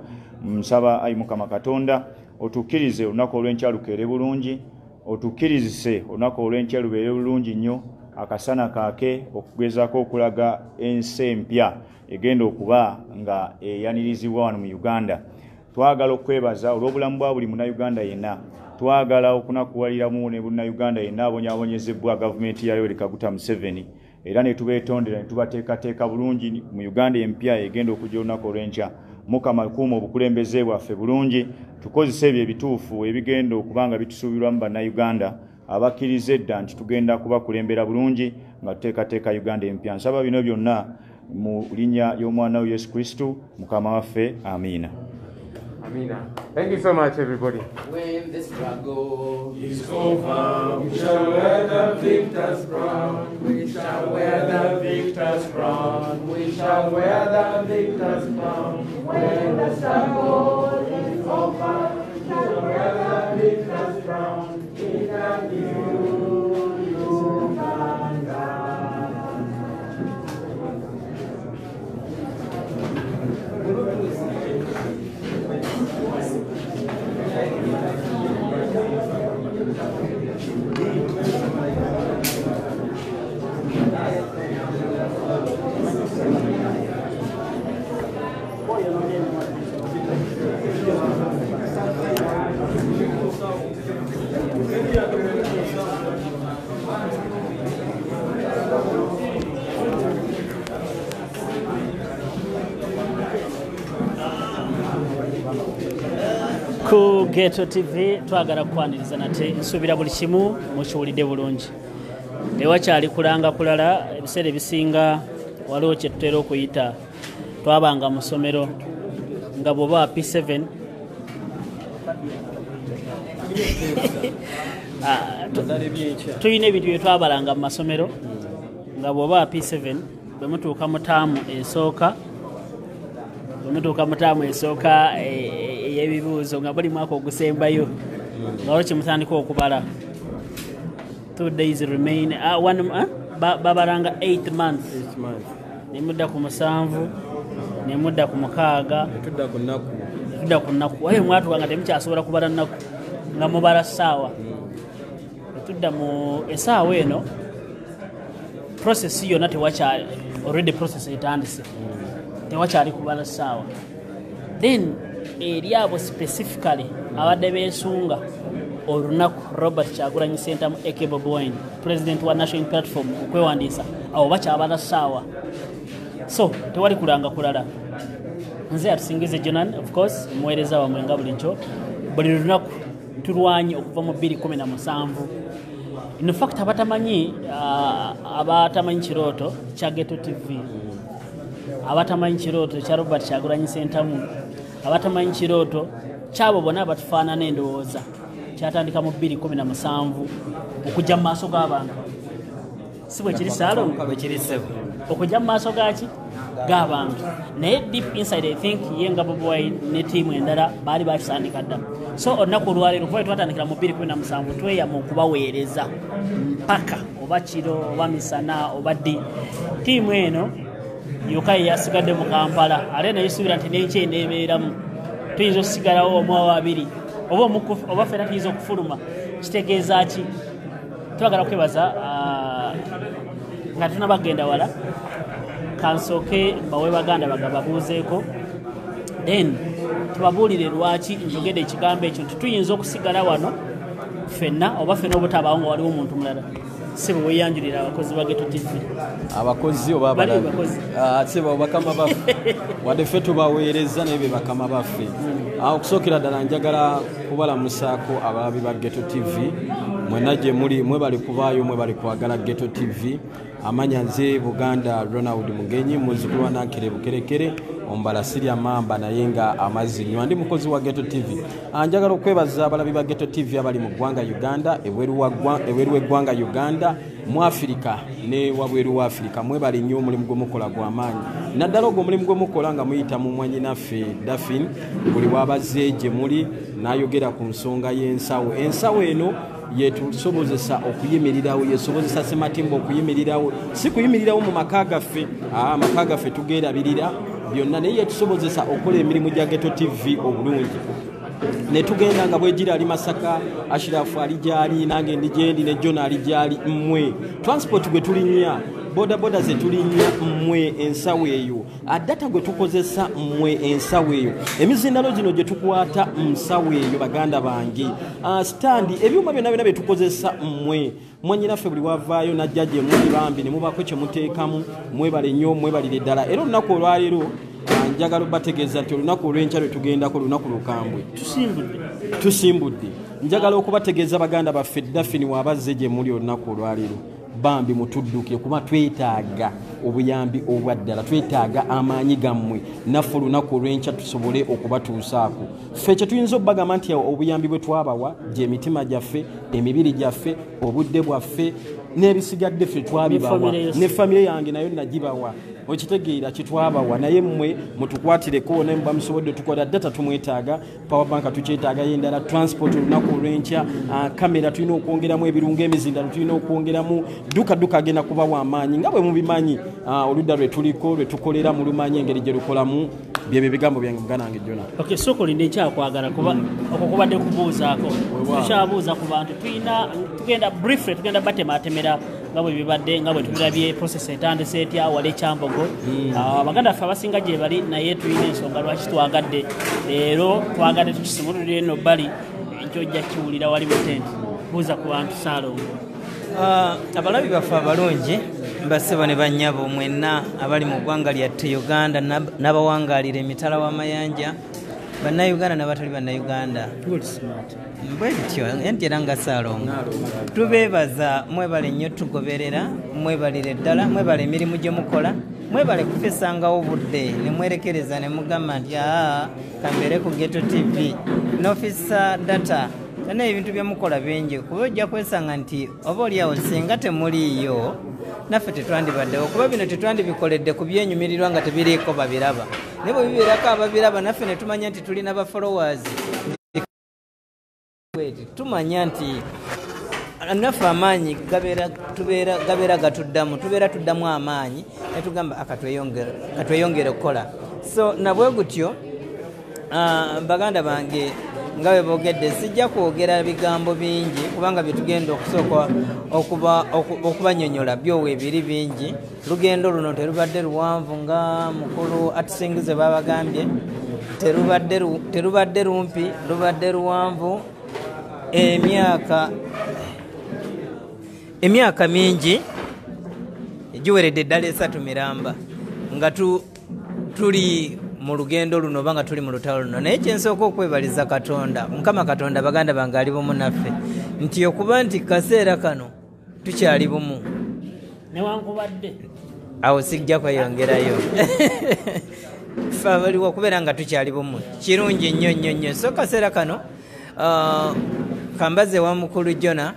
Nsaba Ayi Mukama Katonda otukkirize olunaku olw'enkya lukeere bulungi, otukkirizise olunaku olw'enkya lubeere bulungi nnyo, akasana kaake okugezaako okulaga ensi empya egenda okuba nga eyanirizibwa wano mu Uganda. Twagala okwebaza olw'obulamu bwa buli munnayuganda yenna. Twagala okunakuwaliramu ne munnayuganda yenna abonyaabonyezebwa gavumenti ya Yoweri Kaguta Museveni, era ne tubeetondera ne tubateekateeka bulungi mu Uganda empya egenda okujja olunaku olw'enkya. Mukama kuuma obukulembeze bwaffe bulungi, tukozesa ebyo ebituufu ebigenda okuba nga bitusuubirwamu bannayuganda abakkiriza edda nti tugenda kubakulembera bulungi nga tuteekateeka Uganda empya. Nsaba bino byonna mu linnya ly'omwana we Yesu Kristo Mukama waffe. Amiina. Amina. Thank you so much, everybody. When the struggle is over, we shall wear the victor's crown. we shall Wear the victor's crown. We shall wear the victor's crown. When the struggle is over, we shall wear the victor's crown. In a new Uganda. Thank you. Ku Ghetto TV twagala kwaniriza nate nsubira buli kimu mukiwulidde bulungi. Tewakyali kulanga kulala ebiseera ebisinga waliwo kye tutera okuyita twabanga mu ssomero nga bw'oba P7 tulina ebintu bye twabalanga mu masomero nga bw'oba P7 bwe mutuuka mu taamu esooka ey'ebibuuzo nga buli mwaka ogusembayo nga waliwo kyemutandika okubala 2 days remain babalanga 8 months nemudda ku 7 nemudda ku 6 netudda ku nnaku waye mwatuka nga temukyasobola kubala nnaku nga mubala ssaawa netudda mu essaawa eno process yonna tewakyali already process etandise tewakyali kubala ssaawa then eri abo specifically abadde beesunga olunaku Robert Kyagulanyi Ssentamu aka Bobi Wine president wa National Platform okwewandiisa abo bakyabala ssaawa so tewali kulanga kulala nze atusingize Jonan of course omuweereza wamwe nga bulijjo buli lunaku tulwanye okuva mu 2017 in fact abatamanyi kirooto kya Ghetto TV abatamanyi kirooto kya Robert Kyagulanyi Ssentamu abatamanyi kirooto kyabo bonna abatufaanana endowooza kyatandika mu 2017 okujja mu maaso g'abantu si bwe kiri saalo okujja mu maaso g'abantu naye deep inside I think ye nga Bobi Wine ne tiimu endala baali bakisandika dda so olunaku olwaleero kuba twatandikira mu 2017 tweyama okubaweereza mpaka oba kiro oba misana oba ddi tiimu eno yokka yasigadde mu Kampala ate naye suubira nti n'ekyenda ebeeramu tuyinza okusigalawo omu wa babiri oba ffena tuyinza okufuluma kitegeeza ki twagala kwebaza nga tunabagenda wala kansooke bawe baganda bagababuuzeeko then tubabuulire lwaki njogedde ekigambo ekyo nti tuyinza okusigala wano ffenna oba ffenna obutabaawo nga waliwo omuntu mulala si bwe weeyanjulira abakozi ba Ghetto TV abakozi oba abalala seba bakama baffe wadde ffe tubaweereza naye be bakama baffe okusookera ddala njagala kubalamusaako abalabi ba Ghetto TV mwena gye muli mwe bali kubaayo mwe bali kwagala Ghetto TV amanya nze Buganda Ronald Mugenyi muzzukulu wa Nankere Bukerekere ombala Sirya Mamba naye nga amazzi nywa ndi mukozi wa Ghetto TV njagala okwebaza abalabi ba Ghetto TV abali mu ggwanga Uganda ebweru w'eggwanga Uganda mu Afirika ne wabweru wa Afirika mwe bali nnyo omulimu gw'omukola gw'amaanyi naddala ogwo omulimu gw'omukola nga muyita mu mwannyinaffe Dafin buli wabazze gye muli n'ayogera ku nsonga y'ensawo eno yetusobozesa okuyimirirawo yesobozesa Sematimba okuyimirirawo si kuyimirirawo mu maka gaffe amaka gaffe tugeerabirira byonna naye yetusobozesa okukola emirimu gya Ghetto TV obulungi ne tugenda nga bwegira ali Masaka Ashirafu ali gyali nange ndi gyendi ne John ali gyali mmwe transport gwe tulinnya boda ze tulinnya mmwe ensawo eyo adata gwe tukozesa mmwe ensawo eyo emizindalo gino gye tukwata nsawo eyo baganda bange standi ebyuma byonna bye tukozesa mmwe mwannyinaffe buli wavaayo najja gye muli bambi ne mubako kye muteekamu mwebale nnyo mwebalire ddala era olunaku olwaleero njagala bategeeza nti olunaku olw'enkya lwe tugendako lunaku lukambwe tusimbudde njagala okubategeeza baganda baffe Dafini wabazze gye muli olunaku olwaleero bambi mutuddukire kuba twetaaga obuyambi obwaddala twetaaga amaanyi gammwe naffe olunaku olw'enkya tusobole okubatuusaako ffe kye tuyinza obbagamba nti obuyambi bwe twabawa gy'emitima gyaffe emibiri gyaffe obudde bwaffe n'ebisigadde ffe twabibawa ne famire yange nayo nagibawa okitegeera kitwabawa naye mmwe mutukwatireko ne muba musobodde tukola data tumwetaaga powerbank tukyetaaga yendala transport olunaku olw'enkya kamera tulina okwongeramu ebirungo emizindalo tulina okwongeramu duka agenda kubawa amaanyi nga bwe mubimanyi oludda lwe tuliko lwe tukolera mu lumanyi engeri gye lukolamu byebyo bigambo byange mugana wange Jona okay soko linde ekyakwagala kuba okukubadde kubuuzaako tukyabuuza ku bantu tugenda briefly tugenda batematemera nga bwe bibadde nga bwe tubirabye process etandise etya wali Kyambogo abaganda ffe abasinga gye bali naye tulina ensonga lwaki twagadde leero twagadde tukisimululire eno bbali ekyojja kiwulira wali mutenti buuza ku bantu Saalongo abalabi baffe abalungi mbaseba ne bannyabo mwenna abali mu ggwanga lyatte Uganda n'abawangaalira emitala w'amayanja bannayuganda n'abatali bannayuganda bwe bityo entera nga Saalongo tubeebaza mwebale nnyo tugoberera mwebalire ddala mwebale emirimu gye mukola mwebale kufesangawo obudde ne mwerekereza ne mugamba nti kambeere ku Ghetto TV n'ofisa data na ebintu bye mukola bingi kuba ojja kwesanga nti oba oliawo singa temuliiyo naffe tetwandibaddewo kuba bino tetwandibikoledde ku byenyumirirwa nga tebiriiko babiraba naye bwe bibeerako ababiraba naffe ne tumanya nti tulina ba followers tumanya nti naffe amaanyi gabeera gatuddamu tubeera tuddamu amaanyi ne tugamba katweyongere okukola so nabwe gutyo baganda bange nga bwe boogedde sijja kwogera bigambo bingi kubanga bye tugenda okusooka okubanyonyola byowe ebiri bingi lugendo luno terubadde luwanvu nga mukulu atusingize babagambye terubadde lumpi lubadde luwanvu emyaka mingi giweredde ddala 3 miramba nga tuli mu lugendo luno banga tuli mu lutalo luno naye kyensooka okwebaliza Katonda Mukama Katonda baganda bange ali bumu naffe nti okuba nti kaseera kano tukyali bumu newankubadde awo sijja kweyongerayo fa baliwo okubeera nga tukyali bumu kirungi nnyo so kaseera kano kambaze wa mukulu Jona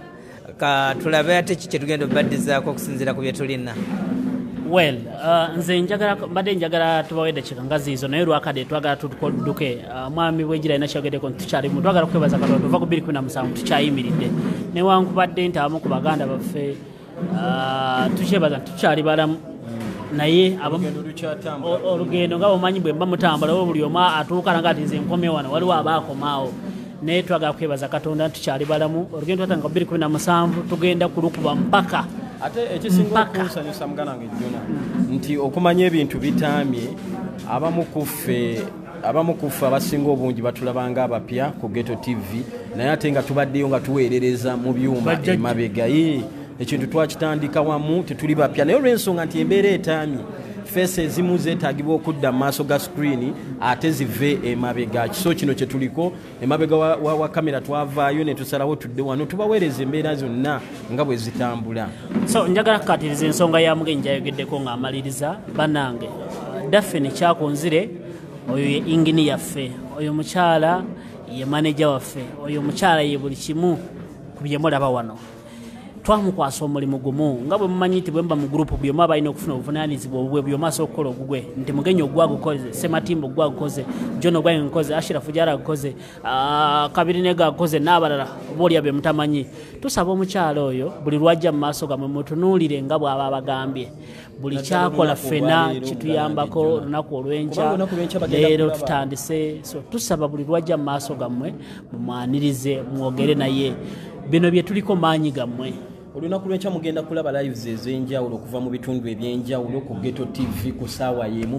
tulabe ate kiki tugenda obaddizaako okusinziira ku bye tulina well nze mbadde njagala tubawedde kikangazi izo naye lwakadde twagala tudduke mwami bwenjira ina kyogeddeko tukyalimu twagala kwebaza Katonda tuva ku 2017 tukyayimiridde newankubadde nti abamu ku baganda baffe tukyebaza tukyali balamu naye olugendo nga bomanyi bwe mba mutambula buli omu atuuka nanga ati nze nkomye wano waliwo abaakomaawo naye twagala kwebaza Katonda tukyali balamu olugendo twatanga 2017 tugenda kulukuba mpaka ate ekisinga okunsanyusa muganda wange Jona nti okumanya ebintu bitamye abamu kuffe abasinga obungi batulabanga abapya ku Ghetto TV naye ate nga tubaddeyo nga tuweerereza mu byuma emabega ekintu twakitandika wamu tetuli bapya naye olw'ensonga nti embeera etamye fese ezimu zeetagibwa okudda mu maaso ga screen ate zive emabega kiso kino kye tuliko emabega wa kamera twavaayo ne tusalawo tudde wano tubaweereza embeera zonna nga bwe zitambula so njagala kukatiriza ensonga ya mugenyi gyayogeddeko ng'amaliriza bannange Daphne kyakunzire oyo ye ingini yaffe oyo mukyala ye manager waffe oyo mukyala ye buli kimu ku bye mulaba wano twamukwasa omulimu gumu nga bwe mumanyi nti bwe mba mu gurupu buli omu aba alina okufuna obuvunaanyizibwa obubwe buli omu asobola okukola ogugwe nti mugenyi ogwagukoze Sematimba ogwagukoze John ogwagukoze Ashirafu gyaragukoze Kabirine gagukoze n'abalala boolya be mutamanyi tusaba omukyala oyo buli lwajja mu maaso gammwe mutunuulire nga bw'aba abagambye buli kyakola ffena kituyambako olunaku olw'enkya leero tutandise so tusaba buli lwajja mu maaso gammwe mumwanirize mwogere naye bino bye tuliko maanyi gammwe olunaku lw'enkya mugenda kulaba lives ez'enjawulo okuva mu bitundu ebyenjawulo ku Ghetto TV ku ssaawa y'emu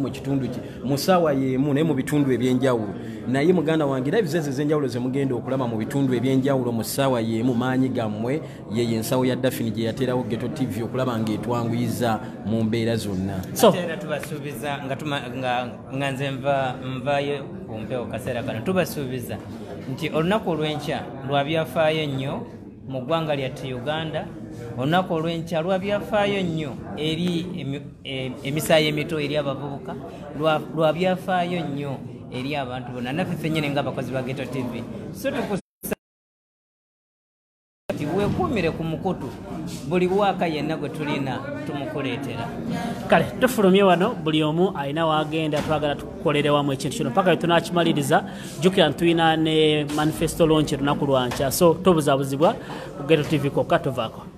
mu ssaawa y'emu naye mu bitundu ebyenjawulo naye muganda wange lives ezo ez'enjawulo ze mugenda okulaba mu bitundu ebyenjawulo mu ssaawa y'emu maanyi gammwe ye ensawo ya Daphne gye yateerawo Ghetto TV okulaba ng'etwanguyiza mu mbeera zonna era tubasuubiza nga nze nvaayo ku mpewo kaseera kano tubasuubiza nti olunaku olw'enkya lwabyafaayo nnyo mu ggwanga lyattu Uganda olunaku olw'enkya lwabyafaayo nnyo eri emisaayi emito eri abavubuka lwabyafaayo nnyo eri abantu bonna naffe ffennyini ng'abakozi ba Ghetto TV so weekuumire ku mukutu buli waaka yenna gwe tulina tumukuleetera kale tufulumye wano buli omu alina waagenda twagala tukolere wamu ekintu kino paka tunakimaliriza jjukira ntulina ne manifesto launch lunaku lwankya so tobuzaabuzibwa ku Ghetto TV kokka tovaako